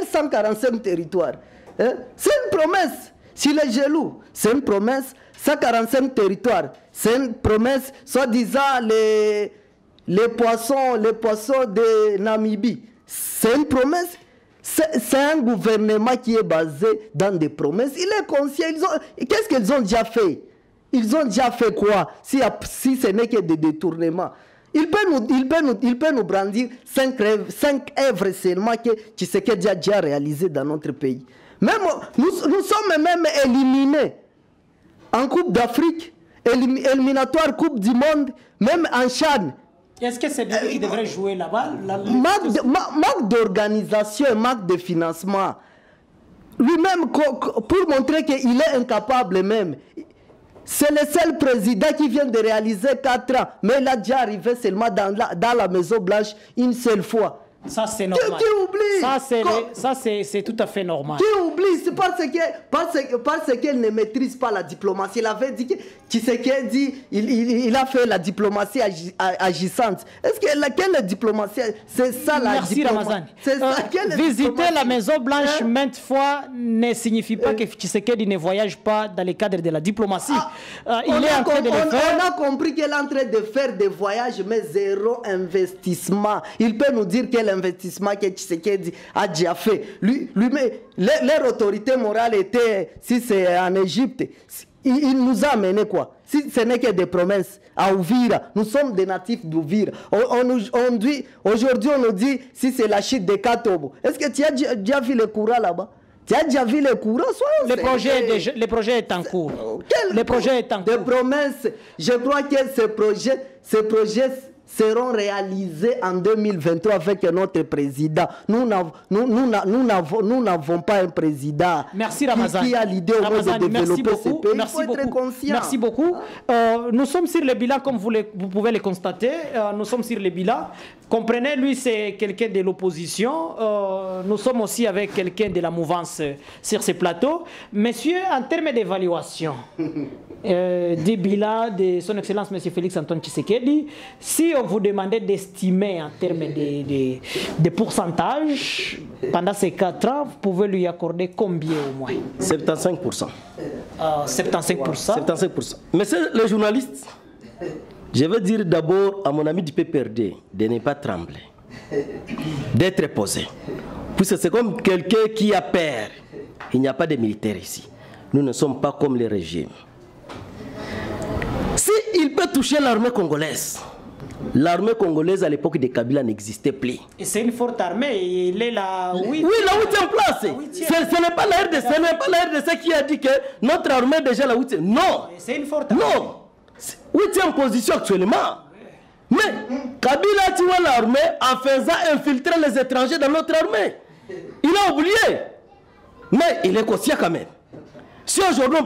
145 territoires? Hein? C'est une promesse. Tchilé-Gelou, c'est une promesse. 145 territoires, c'est une promesse. Soi-disant les poissons de Namibie, c'est une promesse. C'est un gouvernement qui est basé dans des promesses. Il est conscient. Qu'est-ce qu'ils ont déjà fait? Ils ont déjà fait quoi? Si ce n'est que des détournements. Il peut nous brandir 5 œuvres seulement que Tshisekedi a déjà réalisé dans notre pays. Même, nous sommes même éliminés. en Coupe d'Afrique, éliminatoire Coupe du Monde, même en Chan. Est-ce que c'est lui qui devrait jouer là-bas? Manque d'organisation, manque de financement. Lui-même, pour montrer qu'il est incapable même. C'est le seul président qui vient de réaliser 4 ans. Mais il a déjà arrivé seulement dans la Maison Blanche une seule fois. Ça, c'est normal. Tu oublies. Ça, c'est tout à fait normal. Tu oublies, c'est parce qu'elle ne maîtrise pas la diplomatie. Il avait dit que Tshisekedi, il a fait la diplomatie agissante. Est-ce que quelle diplomatie? C'est ça la diplomatie. Merci Ramazani. Visiter la Maison Blanche maintes fois ne signifie pas que Tshisekedi ne voyage pas dans le cadre de la diplomatie. Il est en train de le faire. On a compris qu'elle est en train de faire des voyages, mais zéro investissement. Il peut nous dire quel investissement que Tshisekedi a déjà fait. Leur autorité morale était, si c'est en Égypte, il nous a amené quoi? Si ce n'est que des promesses à Ouvira, nous sommes des natifs d'Ouvira. Aujourd'hui, on nous dit si c'est la chute de Katobo. Est-ce que tu as déjà vu le courant là-bas? Tu as déjà vu le courant? Le projet est en cours. Le projet est en cours. Des promesses. Je crois que ces projets seront réalisés en 2023 avec notre président. Nous n'avons pas un président qui a l'idée au moins de développer ce pays. Il faut être conscient. Merci beaucoup. Nous sommes sur le bilan, comme vous pouvez le constater. Nous sommes sur le bilan. Comprenez, lui, c'est quelqu'un de l'opposition. Nous sommes aussi avec quelqu'un de la mouvance sur ce plateau. Messieurs, en termes d'évaluation des bilans de son Excellence, M. Félix Antoine Tshisekedi, si on vous demandait d'estimer en termes de pourcentage, pendant ces 4 ans, vous pouvez lui accorder combien au moins? 75%. 75%. 75%. Monsieur le journaliste, je veux dire d'abord à mon ami du PPRD de ne pas trembler, d'être posé. Puisque c'est comme quelqu'un qui a peur. Il n'y a pas de militaires ici. Nous ne sommes pas comme les régimes. S'il peut toucher l'armée congolaise, l'armée congolaise à l'époque de Kabila n'existait plus. Et c'est une forte armée, il est là. Oui, la 8e place. Ce n'est pas la RDC, ce n'est pas la RDC qui a dit que notre armée est déjà la 8e. Non. C'est une forte armée. Non. 8e position actuellement. Mais Kabila a tué l'armée en faisant infiltrer les étrangers dans notre armée. Il a oublié. Mais il est conscient quand même. Si aujourd'hui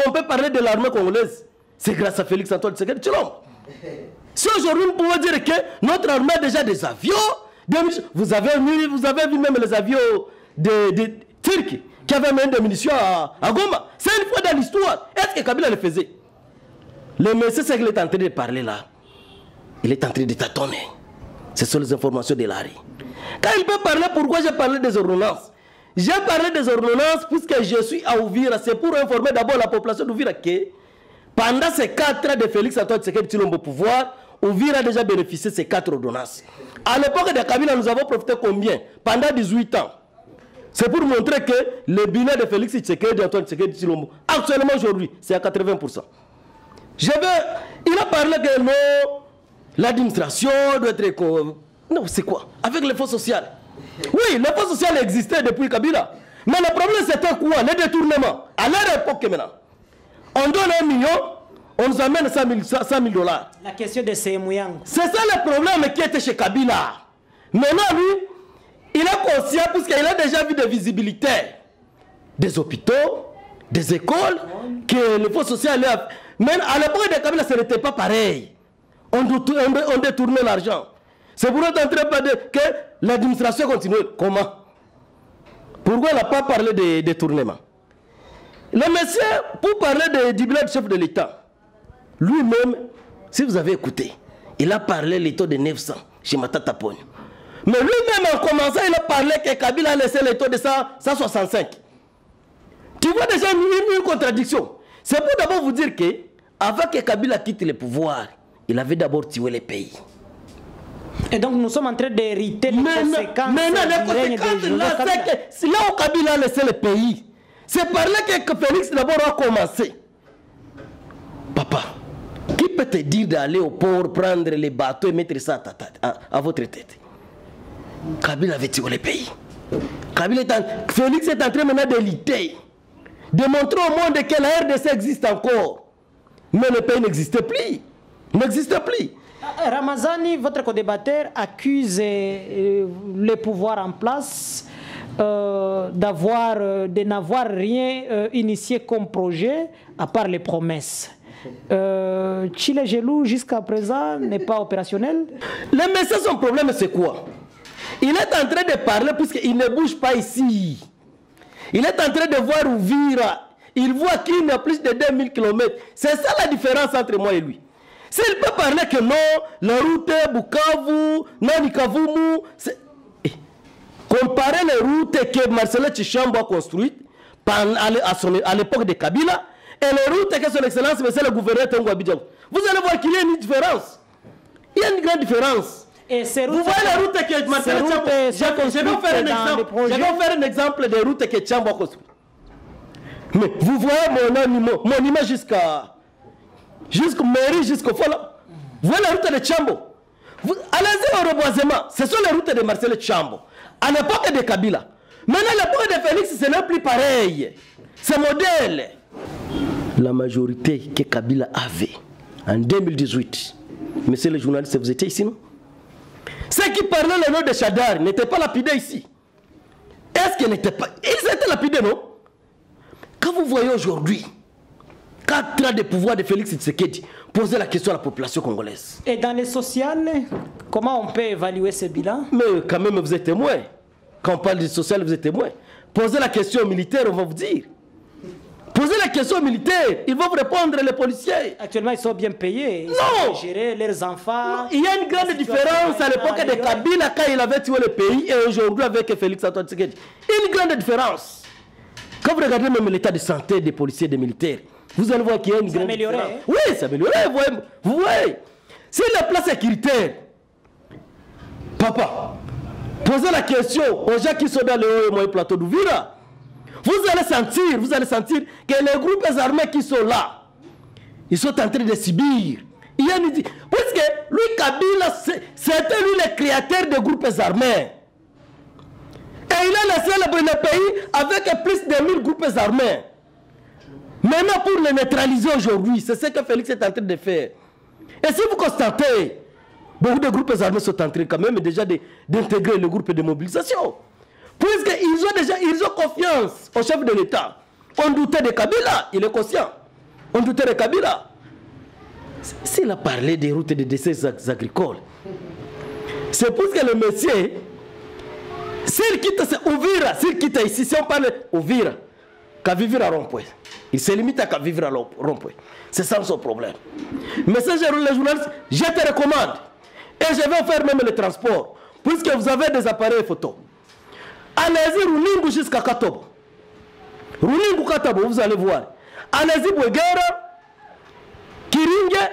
on peut parler de l'armée congolaise, c'est grâce à Félix Antoine Tshisekedi Tshilombo. Si aujourd'hui nous pouvons dire que notre armée a déjà des avions, vous avez vu même les avions de Turcs qui avaient même des munitions à Goma. C'est une fois dans l'histoire. Est-ce que Kabila le faisait? Le monsieur, c'est qu'il est en train de parler là. Il est en train de tâtonner. Ce sont les informations de l'ARI. Quand il peut parler, pourquoi j'ai parlé des ordonnances? J'ai parlé des ordonnances puisque je suis à Ouvira. C'est pour informer d'abord la population d'Ouvira que pendant ces 4 ans de Félix Antoine Tshisekedi Tshilombo au pouvoir, Ouvira a déjà bénéficié de ces 4 ordonnances. À l'époque de Kabila, nous avons profité combien? Pendant 18 ans. C'est pour montrer que le bilan de Félix Tshisekedi Antoine Tshisekedi Tshilombo, actuellement aujourd'hui, c'est à 80%. Il a parlé que non, l'administration doit être... Non, c'est quoi? Avec le fonds social. Oui, le fonds social existait depuis Kabila. Mais le problème c'était quoi? Le détournement. À leur époque maintenant. On donne 1 million, on nous amène 100 000 dollars. La question de Semouyang. C'est ça le problème qui était chez Kabila. Maintenant, lui, il est conscient puisqu'il a déjà vu des visibilités. Des hôpitaux, des écoles, que le fonds social a... Mais à l'époque de Kabila, ce n'était pas pareil. On détournait l'argent. C'est pour être en train de dire que l'administration continue. Comment? Pourquoi il n'a pas parlé de détournement? Le monsieur, pour parler du bilan du chef de l'État, lui-même, si vous avez écouté, il a parlé de l'état de 900 chez Matata Pogno. Mais lui-même, en commençant, il a parlé que Kabila a laissé l'état de 165. Tu vois déjà une contradiction. C'est pour d'abord vous dire que, avant que Kabila quitte le pouvoir, il avait d'abord tué le pays. Et donc nous sommes en train d'hériter les conséquences. Maintenant, les conséquences, c'est là où Kabila a laissé le pays. C'est par là que Félix d'abord a commencé. Papa, qui peut te dire d'aller au port, prendre les bateaux et mettre ça à votre tête? Kabila avait tué le pays. Félix est en train maintenant de lutter. de montrer au monde que la RDC existe encore. Mais le pays n'existe plus. Il n'existe plus. Ramazani, votre co-débatteur, accuse les pouvoirs en place de n'avoir rien initié comme projet, à part les promesses. Chile Gelou, jusqu'à présent, n'est pas opérationnel. Le message, son problème, c'est quoi? Il est en train de parler puisqu'il ne bouge pas ici. Il est en train de voir Uvira. Il voit qu'il y a plus de 2000 km. C'est ça la différence entre moi et lui. S'il peut parler que non, la route Bukavu, Nanikavumu, comparer les routes que Marcelo Tchambo a construites à l'époque de Kabila et les routes que son excellence, monsieur le gouverneur Tango Abidjan, vous allez voir qu'il y a une différence. Il y a une grande différence. Et ces routes, vous voyez les routes que Marcelo Tchambo a construites. Je vais faire un exemple des routes que Tchambo a construites. Mais vous voyez mon image jusqu'au mairie, jusqu'au Fola. Vous voyez la route de Tchambo. Allez-y au reboisement. Ce sont les routes de Marcelo Tchambo. À l'époque de Kabila. Maintenant, à l'époque de Félix, ce n'est plus pareil. C'est modèle. La majorité que Kabila avait en 2018, monsieur le journaliste, vous étiez ici, non? Ceux qui parlaient le nom de Chadar n'étaient pas lapidés ici. Est-ce qu'ils n'étaient pas? Ils étaient lapidés, non? Quand vous voyez aujourd'hui 4 ans de pouvoir de Félix Tshisekedi, posez la question à la population congolaise. Et dans les sociales, comment on peut évaluer ce bilan? Mais quand même, vous êtes témoin. Quand on parle du social, vous êtes témoin. Posez la question aux militaires, on va vous dire. Posez la question aux militaires, ils vont vous répondre, les policiers. Actuellement, ils sont bien payés. Non! Ils gérer leurs enfants. Non. Il y a une grande différence à l'époque de Kabila quand il avait tué le pays et aujourd'hui avec Félix Antoine Tshisekedi. Une grande différence. Quand vous regardez même l'état de santé des policiers et des militaires, vous allez voir qu'il y a une grande différence. Oui, c'est amélioré. Vous voyez. C'est la place sécuritaire. Papa, posez la question aux gens qui sont dans le haut et moyen plateau d'Uvira. Vous allez sentir que les groupes armés qui sont là, ils sont en train de subir. Il y a une... Puisque lui, Kabila, c'était lui le créateur des groupes armés. Et il a laissé le pays avec plus de 1000 groupes armés. Maintenant, pour les neutraliser aujourd'hui, c'est ce que Félix est en train de faire. Et si vous constatez, beaucoup de groupes armés sont en train quand même déjà d'intégrer le groupe de mobilisation. Puisqu'ils ont confiance au chef de l'État. On doutait de Kabila, il est conscient. On doutait de Kabila. S'il a parlé des routes de décès agricoles, c'est parce que le monsieur, s'il quitte Uvira, s'il quitte ici, si on parle Uvira, qu'à vivre à Rond-Point. Il se limite à qu'à vivre à Rond-Point. C'est ça son problème. Mais ça, les journalistes, je te recommande. Et je vais faire même le transport. Puisque vous avez des appareils photo. Allez-y, Runingu jusqu'à Katobo. Runingu Katobo, vous allez voir. Allez-y, Bouegara, Kiringe,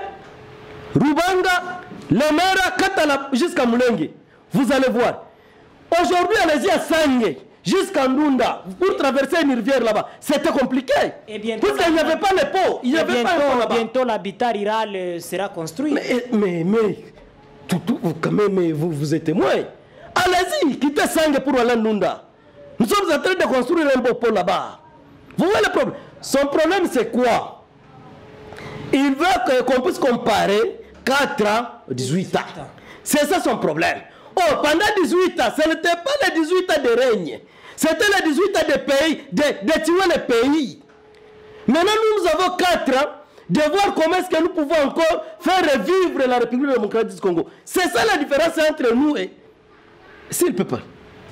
Rubanga, Lemera, Katala, jusqu'à Moulengue. Vous allez voir. Aujourd'hui, allez-y à Sangé, jusqu'à Ndunda, pour traverser une rivière là-bas. C'était compliqué. Parce qu'il n'y avait pas les pots. Il n'y avait pas les pots là-bas. Bientôt, l'habitat rural sera construit. Mais quand même, vous êtes témoin. Allez-y, quittez Sangé pour aller à Ndunda. Nous sommes en train de construire un beau pont là-bas. Vous voyez le problème? Son problème, c'est quoi? Il veut qu'on puisse comparer 4 ans, 18 ans. C'est ça son problème. Oh, pendant 18 ans, ce n'était pas les 18 ans de règne. C'était les 18 ans de pays, de tuer le pays. Maintenant, nous avons 4 ans de voir comment est-ce que nous pouvons encore faire revivre la République démocratique du Congo. C'est ça la différence entre nous et... S'il peut pas,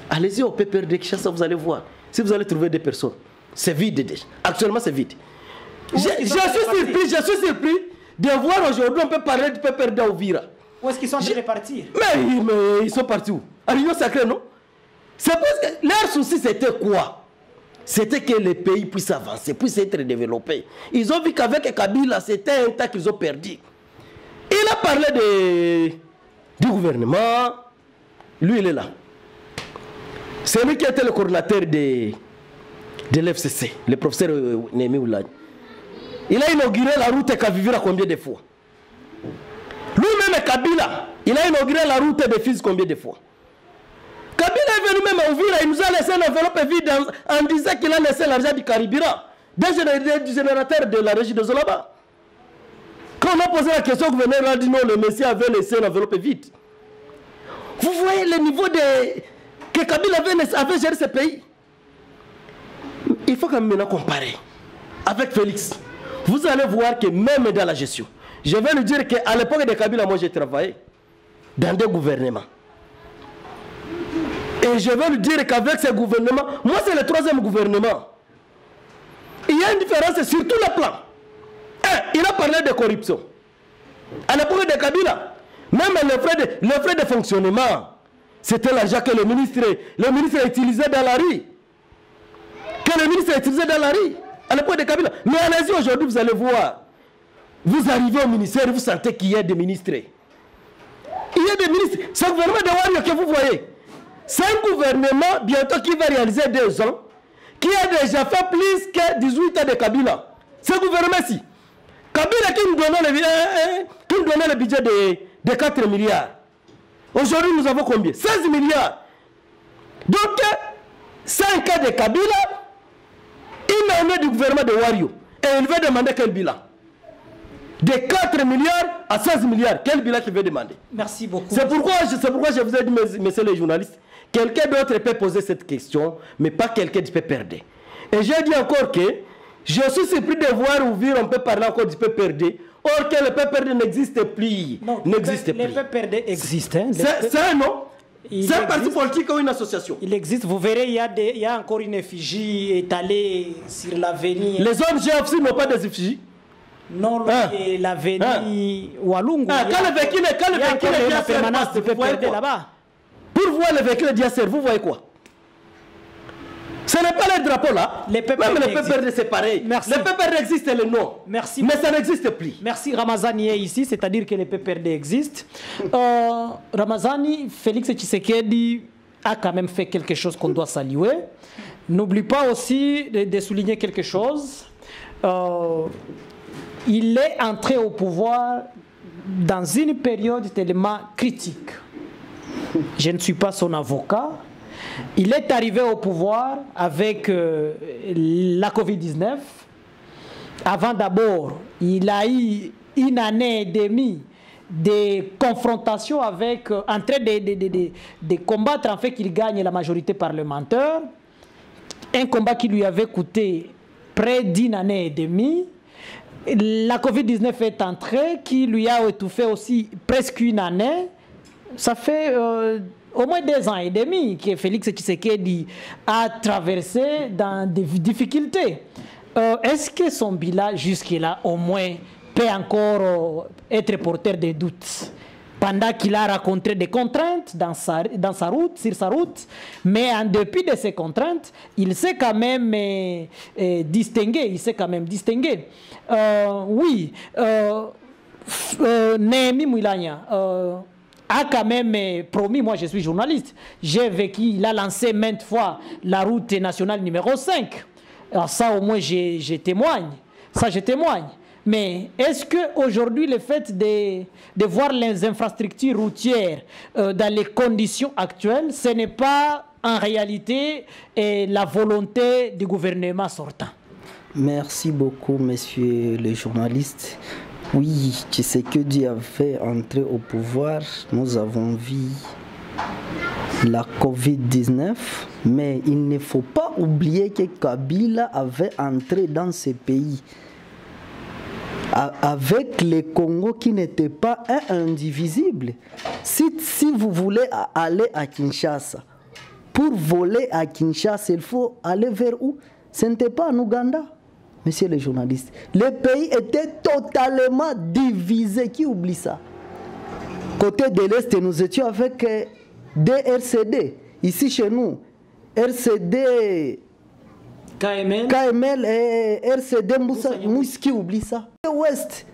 allez-y au PPRD Kinshasa, vous allez voir. Si vous allez trouver des personnes, c'est vide déjà. Actuellement, c'est vide. Je suis surpris de voir aujourd'hui, on peut parler du PPRD à Uvira. Où est-ce qu'ils sont en train de partir? Mais ils sont partis où? À l'Union sacrée, non? C'est parce que leur souci, c'était quoi? C'était que le pays puisse avancer, puisse être développé. Ils ont vu qu'avec Kabila, c'était un temps qu'ils ont perdu. Il a parlé du gouvernement. Lui, il est là. C'est lui qui était le coordinateur de l'FCC, le professeur Némi Oulani. Il a inauguré la route Kavivira combien de fois? Lui-même, Kabila, il a inauguré la route des fils combien de fois? Kabila est venu même à Uvira, il nous a laissé une enveloppe vide en disant qu'il a laissé l'argent du Caribira, des générateurs de la régie de Zolaba. Quand on a posé la question au gouverneur, on a dit non, le monsieur avait laissé l'enveloppe vide. Vous voyez le niveau que Kabila avait géré ce pays. Il faut quand même maintenant comparer avec Félix. Vous allez voir que même dans la gestion, je vais lui dire qu'à l'époque de Kabila, moi j'ai travaillé dans des gouvernements. Et je vais lui dire qu'avec ce gouvernement, moi c'est le 3e gouvernement. Il y a une différence sur tous les plans. Il a parlé de corruption. À l'époque de Kabila, même les frais de fonctionnement, c'était l'argent que le ministre utilisait dans la rue. Que le ministre utilisait dans la rue. À l'époque de Kabila. Mais allez-y aujourd'hui, vous allez voir. Vous arrivez au ministère, vous sentez qu'il y a des ministres. Il y a des ministres. C'est le gouvernement de Wario que vous voyez. C'est un gouvernement bientôt qui va réaliser 2 ans, qui a déjà fait plus que 18 ans de Kabila. Ce gouvernement-ci. Kabila qui nous donnait le budget de 4 milliards. Aujourd'hui, nous avons combien? 16 milliards. Donc, 5 ans de Kabila, une année du gouvernement de Wario. Et il veut demander quel bilan? De 4 milliards à 16 milliards. Quel bilan qu'il veut demander? Merci beaucoup. C'est pourquoi je vous ai dit, messieurs les journalistes, quelqu'un d'autre peut poser cette question, mais pas quelqu'un du PPRD. Et j'ai dit encore que je suis surpris de voir ouvrir, on peut parler encore du PPRD, or que le PPRD n'existe plus. Non, n'existe plus. Le PPRD existe. Hein, c'est un nom. C'est un parti politique ou une association? Il existe. Vous verrez, il y a encore une effigie étalée sur l'avenir. Les ONG aussi n'ont pas des effigies? Non, l'avenir Walungu. Quand le véhicule est bien permanence du PPRD là-bas. Pour voir le véhicule d'IACER, vous voyez quoi? Ce n'est pas le drapeau là. Même le PPRD c'est pareil. Merci. Le PPRD existe le nom. Merci. Mais ça n'existe plus. Merci. Ramazani est ici, c'est-à-dire que le PPRD existe. Ramazani, Félix Tshisekedi a quand même fait quelque chose qu'on doit saluer. N'oublie pas aussi de souligner quelque chose. Il est entré au pouvoir dans une période tellement critique. Je ne suis pas son avocat. Il est arrivé au pouvoir avec la Covid-19. Avant d'abord, il a eu une année et demie de confrontation avec, en train de combattre en fait qu'il gagne la majorité parlementaire. Un combat qui lui avait coûté près d'1 année et demie. La Covid-19 est entrée, qui lui a étouffé aussi presque 1 année. Ça fait au moins 2 ans et demi que Félix Tshisekedi a traversé dans des difficultés. Est-ce que son bilan jusque-là, au moins, peut encore être porteur de doutes? Pendant qu'il a rencontré des contraintes sur sa route, mais en dépit de ces contraintes, il s'est quand même distingué. Oui, Néhémie Mouilagna a quand même promis, moi je suis journaliste, j'ai vécu, il a lancé maintes fois la route nationale numéro 5. Alors ça au moins je témoigne, Mais est-ce qu'aujourd'hui, le fait de voir les infrastructures routières dans les conditions actuelles, ce n'est pas en réalité la volonté du gouvernement sortant? Merci beaucoup, messieurs les journalistes. Oui, Tshisekedi a fait entrer au pouvoir. Nous avons vu la Covid-19, mais il ne faut pas oublier que Kabila avait entré dans ce pays avec le Congo qui n'était pas indivisible. Si vous voulez aller à Kinshasa, pour voler à Kinshasa, il faut aller vers où? Ce n'était pas en Ouganda, messieurs les journalistes. Le pays était totalement divisé. Qui oublie ça? Côté de l'Est, nous étions avec des RCD. Ici chez nous, RCD... KML et RCD Moussa, qui oublie ça? Ouest,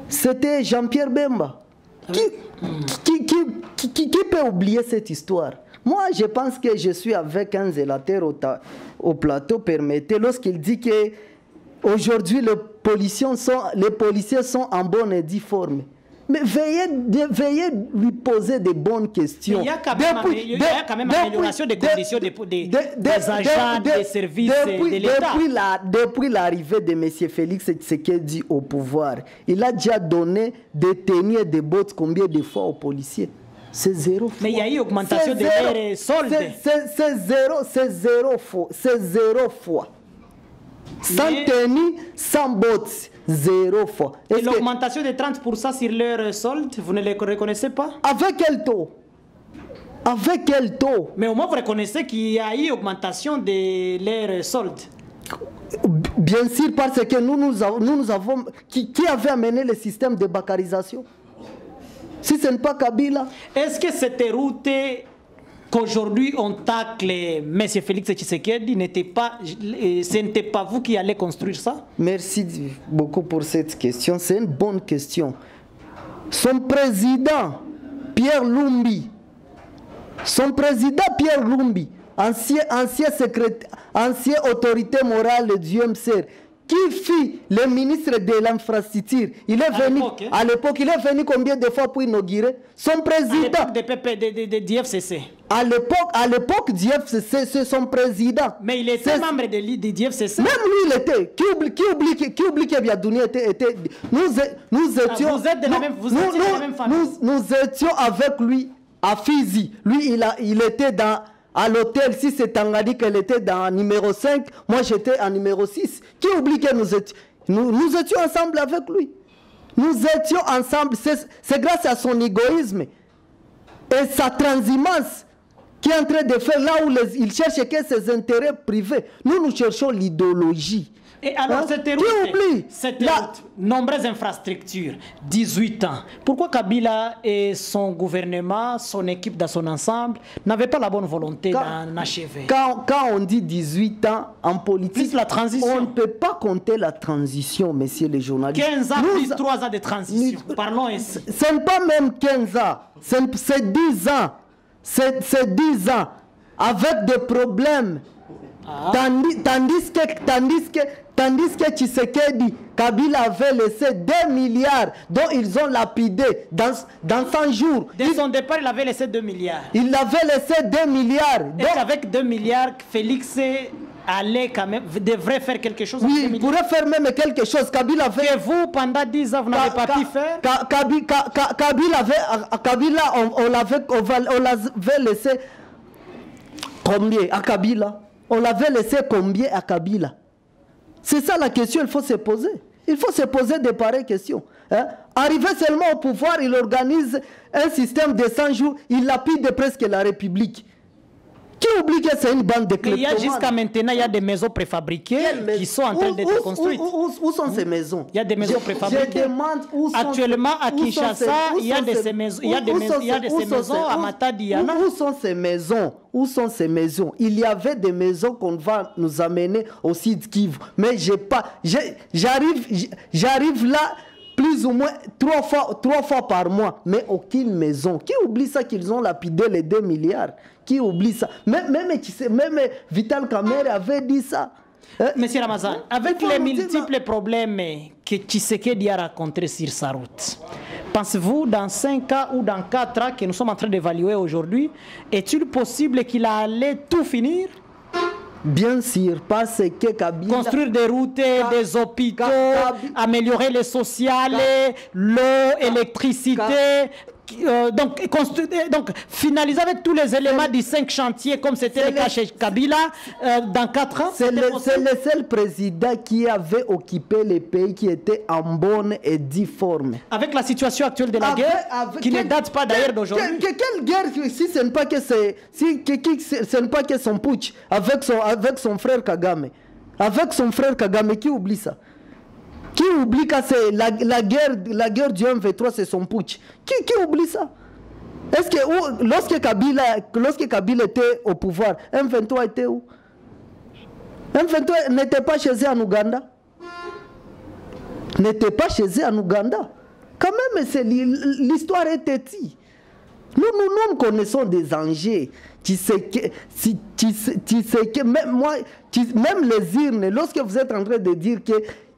c'était Jean-Pierre Bemba. Qui peut oublier cette histoire? Moi, je pense que je suis avec un zélateur au plateau, permettez, lorsqu'il dit que aujourd'hui les policiers sont en bonne et due forme. Mais veuillez lui poser des bonnes questions. Mais il y a quand même amélioration des conditions des agents, des services de l'État. Depuis l'arrivée de M. Félix Tshisekedi au pouvoir, il a déjà donné des tenues et des bottes combien de fois aux policiers? C'est 0 fois. Mais il y a eu augmentation de leurs soldes. C'est 0 fois. Sans tenue, sans bottes, 0 fois. Et l'augmentation de 30% sur leurs soldes, vous ne les reconnaissez pas? Avec quel taux? Avec quel taux? Mais au moins vous reconnaissez qu'il y a eu augmentation de leurs soldes. Bien sûr, parce que nous avons... Qui avait amené le système de bancarisation? Si ce n'est pas Kabila. Est-ce que cette route qu'aujourd'hui on tacle M. Félix Tshisekedi, ce n'était pas vous qui allez construire ça? Merci beaucoup pour cette question. C'est une bonne question. Son président, Pierre Lumbi, ancien autorité morale du MCR, qui fut le ministre de l'infrastructure, il est venu à l'époque, il est venu combien de fois pour inaugurer son président? À l'époque du FCC. À l'époque du FCC, c'est son président. Mais il était membre du FCC. Même lui, il était. Qui oublie que Biadouni était. Nous étions. Vous êtes de la même famille. Nous étions avec lui à Fizi. Lui, il était à l'hôtel, si c'est Tangani qu'elle était dans numéro 5, moi j'étais en numéro 6. Qui oublie que nous étions ensemble avec lui? Nous étions ensemble. C'est grâce à son égoïsme et sa transhumance qui est en train de faire là où il cherche que ses intérêts privés. Nous cherchons l'idéologie. Et alors, cette route, nombreuses infrastructures, 18 ans. Pourquoi Kabila et son gouvernement, son équipe dans son ensemble, n'avaient pas la bonne volonté d'en achever? Quand on dit 18 ans en politique, la transition. On ne peut pas compter la transition, messieurs les journalistes. 15 ans plus 3 ans de transition. Parlons ici. Ce n'est pas même 15 ans, c'est 10 ans. C'est 10 ans avec des problèmes. Tandis que Tshisekedi, Kabila avait laissé 2 milliards dont ils ont lapidé dans 100 jours. Dès son départ, il avait laissé 2 milliards. Il avait laissé 2 milliards. Et avec 2 milliards, Félix devrait faire quelque chose. Oui, il pourrait faire même quelque chose. Kabila avait... Que vous, pendant 10 ans, vous n'avez pas pu faire. Kabila, on l'avait laissé combien à Kabila? On l'avait laissé combien à Kabila? C'est ça la question, il faut se poser. Il faut se poser de pareilles questions. Arrivé seulement au pouvoir, il organise un système de 100 jours, il lapide presque la République. Qui oublie que c'est une bande de kleptomanes? Il y a jusqu'à maintenant, il y a des maisons préfabriquées qui sont en train d'être construites. Où sont ces maisons? Il y a des maisons préfabriquées. Je demande où sont actuellement à Kinshasa, il y a de ces maisons. Il y a de ces maisons à Matadiana. Où sont ces maisons? Où sont ces maisons? Il y avait des maisons qu'on va nous amener au site Kivu. Mais j'arrive là plus ou moins 3 fois par mois, mais aucune maison. Qui oublie ça qu'ils ont lapidé les 2 milliards? Qui oublie ça? Même Vital Kamerhe avait dit ça. Monsieur Ramazan, avec les multiples problèmes que Tshisekedi a rencontrés sur sa route, pensez-vous dans 5 ans ou dans 4 ans que nous sommes en train d'évaluer aujourd'hui, est-il possible qu'il allait tout finir? Bien sûr, parce que Kabila... Construire des routes, des hôpitaux, améliorer les sociales, l'eau, l'électricité... Donc, finaliser avec tous les éléments du 5 chantiers, comme c'était le cas chez Kabila, dans 4 ans. C'est le seul président qui avait occupé les pays qui étaient en bonne et due forme. Avec la situation actuelle de la guerre, qui ne date pas d'ailleurs d'aujourd'hui. Quelle guerre, si ce n'est pas que ce n'est pas que son putsch avec son frère Kagame. Avec son frère Kagame, qui oublie ça? Qui oublie que c'est la guerre du M23, c'est son putsch? Qui oublie ça? Est-ce que lorsque Kabila était au pouvoir, M23 était où? M23 n'était pas chez eux en Ouganda. N'était pas chez eux en Ouganda. Quand même, l'histoire est têtue. Nous connaissons des enjeux. Même les urnes, lorsque vous êtes en train de dire que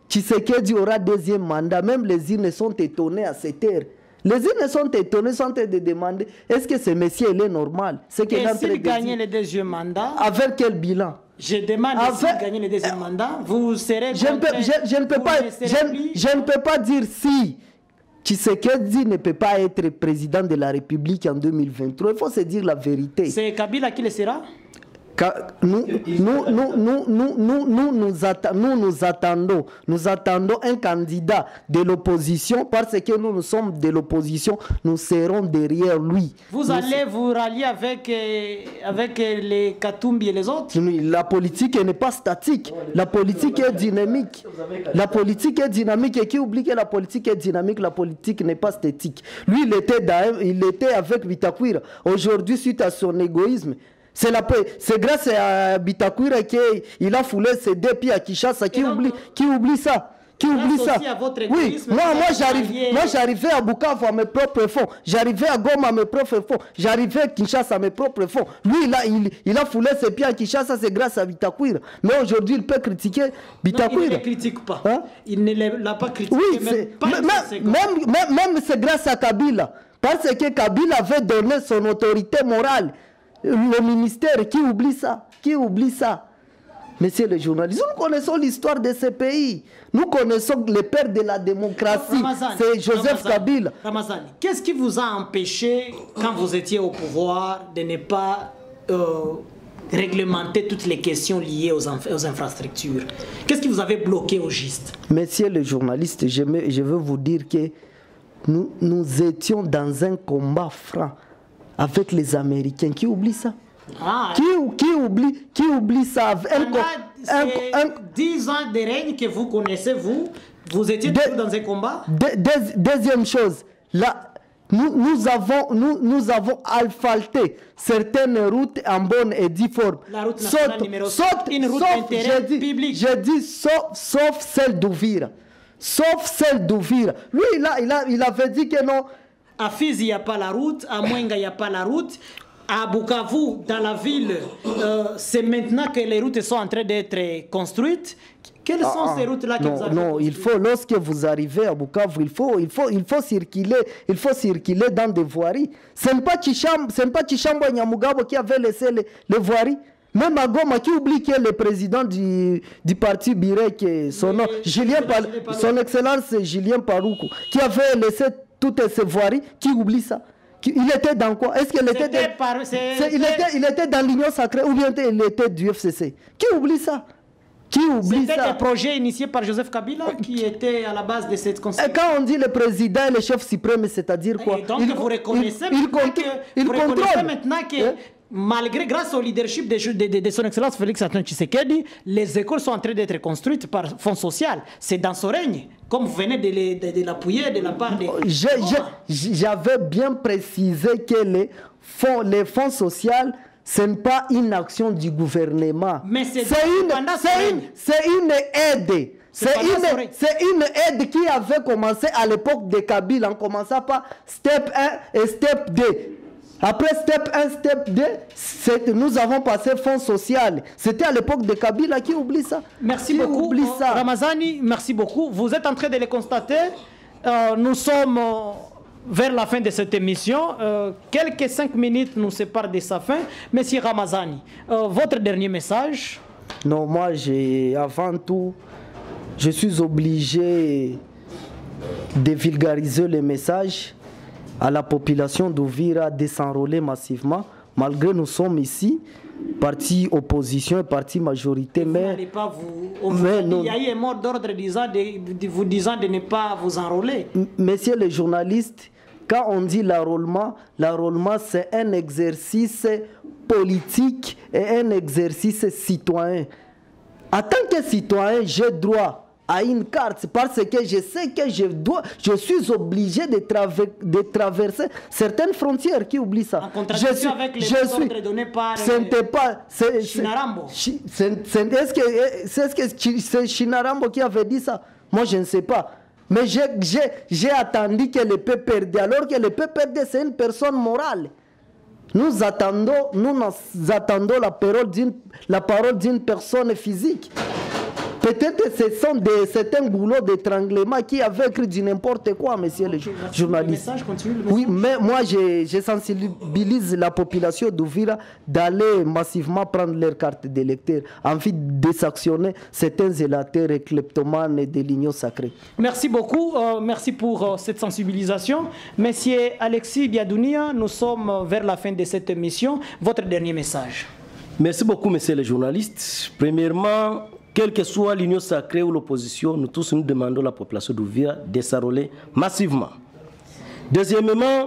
Tshisekedi aura 2e mandat, même les urnes sont étonnés à cette heure. Les urnes sont étonnés, sont en train de demander est-ce que ce monsieur il est normal? Et s'il gagne le deuxième mandat, avec quel bilan? Je demande s'il gagne le deuxième mandat, vous serez je ne peux pas dire si Tshisekedi ne peut pas être président de la République en 2023. Il faut se dire la vérité. C'est Kabila qui le sera? Nous attendons un candidat de l'opposition parce que nous sommes de l'opposition, nous serons derrière lui. Vous allez vous rallier avec les Katumbi et les autres? La politique n'est pas statique, la politique est dynamique. La politique est dynamique et qui oublie que la politique est dynamique, la politique n'est pas statique. Lui, il était avec Bitakwira. Aujourd'hui, suite à son égoïsme, c'est grâce à Bitakwira qu'il a foulé ses deux pieds à Kinshasa. Qui oublie ça? Qui oublie ça? Oui, moi j'arrivais à Bukavu à mes propres fonds. J'arrivais à Goma à mes propres fonds. J'arrivais à Kinshasa à mes propres fonds. Lui, il a foulé ses pieds à Kinshasa, c'est grâce à Bitakwira. Mais aujourd'hui, il peut critiquer Bitakwira. Il ne le critique pas. Hein? Il ne l'a pas critiqué. Oui, même c'est grâce à Kabila. Parce que Kabila avait donné son autorité morale. Le ministère, qui oublie ça? Qui oublie ça? Messieurs les journalistes, nous connaissons l'histoire de ce pays. Nous connaissons le père de la démocratie. C'est Joseph Kabila. Ramazani, qu'est-ce qui vous a empêché, quand vous étiez au pouvoir, de ne pas réglementer toutes les questions liées aux infrastructures? Qu'est-ce qui vous avait bloqué au juste? Messieurs les journalistes, je veux vous dire que nous étions dans un combat franc avec les Américains. Qui oublie ça? Qui oublie ça? 10 ans de règne que vous connaissez, vous étiez toujours dans un combat? Deuxième chose, là, nous avons asphalté certaines routes en bonne et due forme. La route nationale numéro 7, une route d'intérêt public. Je dis sauf celle d'Ouvira. Sauf celle d'Ouvira. Lui, il avait dit que non. À Fizi, il n'y a pas la route. À Mwenga, il n'y a pas la route. À Bukavu, dans la ville, c'est maintenant que les routes sont en train d'être construites. Quelles sont ces routes-là que vous avez? Non, il faut, lorsque vous arrivez à Bukavu, il faut circuler dans des voiries. Ce n'est pas Tshichambo et Nyamugabo qui avaient laissé les voiries. Même à Goma, qui oublie que le président du parti Birek, son excellence Julien Paroukou, qui avait laissé toutes ces voiries, qui oublie ça? Il était dans quoi? Est-ce qu'il il était dans l'Union sacrée ou bien il était du FCC? Qui oublie ça? Qui oublie ça? C'était des projets initiés par Joseph Kabila qui étaient à la base de cette constitution. Et quand on dit le président et le chef suprême, c'est-à-dire quoi? Et donc vous reconnaissez maintenant que malgré, grâce au leadership de son excellence Félix Antoine Tshisekedi, les écoles sont en train d'être construites par Fonds social. C'est dans son règne, comme vous venez de l'appuyer de la part des... J'avais bien précisé que les fonds sociaux, ce n'est pas une action du gouvernement. Mais c'est une aide. C'est une aide qui avait commencé à l'époque de Kabila, en commençant par step 1 et step 2. Après step 1, step 2, nous avons passé fonds social. C'était à l'époque de Kabila. Qui oublie ça? Merci beaucoup. Ramazani, merci beaucoup. Vous êtes en train de le constater. Nous sommes vers la fin de cette émission. Quelques 5 minutes nous séparent de sa fin. Monsieur Ramazani, votre dernier message? Non, moi, avant tout, je suis obligé de vulgariser le message à la population d'Ouvira de s'enrôler massivement, malgré nous sommes ici, parti opposition et parti majorité. Mais il y a eu un mot d'ordre vous disant de ne pas vous enrôler. Messieurs les journalistes, quand on dit l'enrôlement c'est un exercice politique et un exercice citoyen. En tant que citoyen, j'ai droit à une carte parce que je sais que je suis obligé de traverser certaines frontières. Qui oublie ça? En contradiction avec les ordres donnés par Chinarambo. Est-ce que c'est Chinarambo qui avait dit ça? Moi, je ne sais pas. Mais j'ai attendu que le PPRD, alors que le PPRD, c'est une personne morale. Nous attendons la parole d'une personne physique. Peut-être que ce sont certains goulots d'étranglement qui avaient écrit du n'importe quoi, monsieur le journaliste. Oui, mais moi, je sensibilise la population d'Ouvira d'aller massivement prendre leur carte d'électeur, envie de sanctionner certains zélateurs et kleptomanes de l'Union sacrée. Merci beaucoup. Merci pour cette sensibilisation. Monsieur Alexis Biadounia, nous sommes vers la fin de cette émission. Votre dernier message. Merci beaucoup, monsieur le journaliste. Premièrement, quelle que soit l'union sacrée ou l'opposition, nous tous nous demandons à la population d'Ouvira de s'enrôler massivement. Deuxièmement,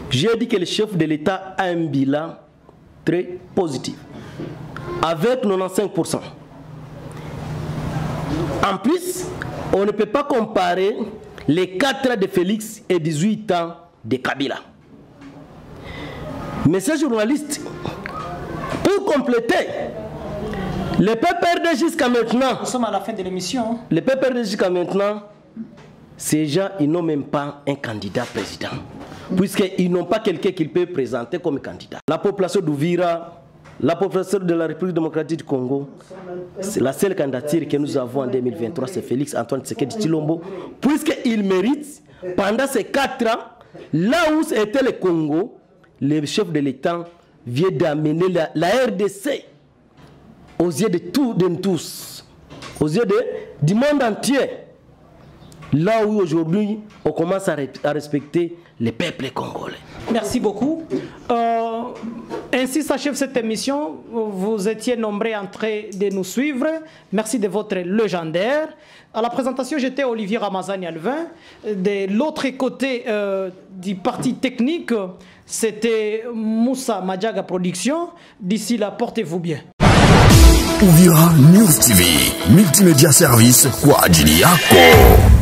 j'ai dit que le chef de l'État a un bilan très positif, avec 95%. En plus, on ne peut pas comparer les 4 ans de Félix et 18 ans de Kabila. Monsieur journaliste, pour compléter, le PPRD jusqu'à maintenant... Nous sommes à la fin de l'émission. Le PPRD jusqu'à maintenant, ces gens, ils n'ont même pas un candidat président. Puisqu'ils n'ont pas quelqu'un qu'ils peuvent présenter comme candidat. La population d'Ouvira, la population de la République démocratique du Congo, c'est la seule candidature que nous avons en 2023, c'est Félix Antoine Tshisekedi Tshilombo. Puisqu'il mérite, pendant ces 4 ans, là où était le Congo, le chef de l'État vient d'amener la RDC aux yeux de tous, aux yeux du monde entier. Là où aujourd'hui, on commence à respecter les peuples congolais. Merci beaucoup. Ainsi s'achève cette émission. Vous étiez nombreux en train de nous suivre. Merci de votre légendaire. À la présentation, j'étais Olivier Ramazani-Alvin. De l'autre côté du parti technique, c'était Moussa Madjaga Production. D'ici là, portez-vous bien. Ouvira News TV, multimédia service, Kouadjili Ako.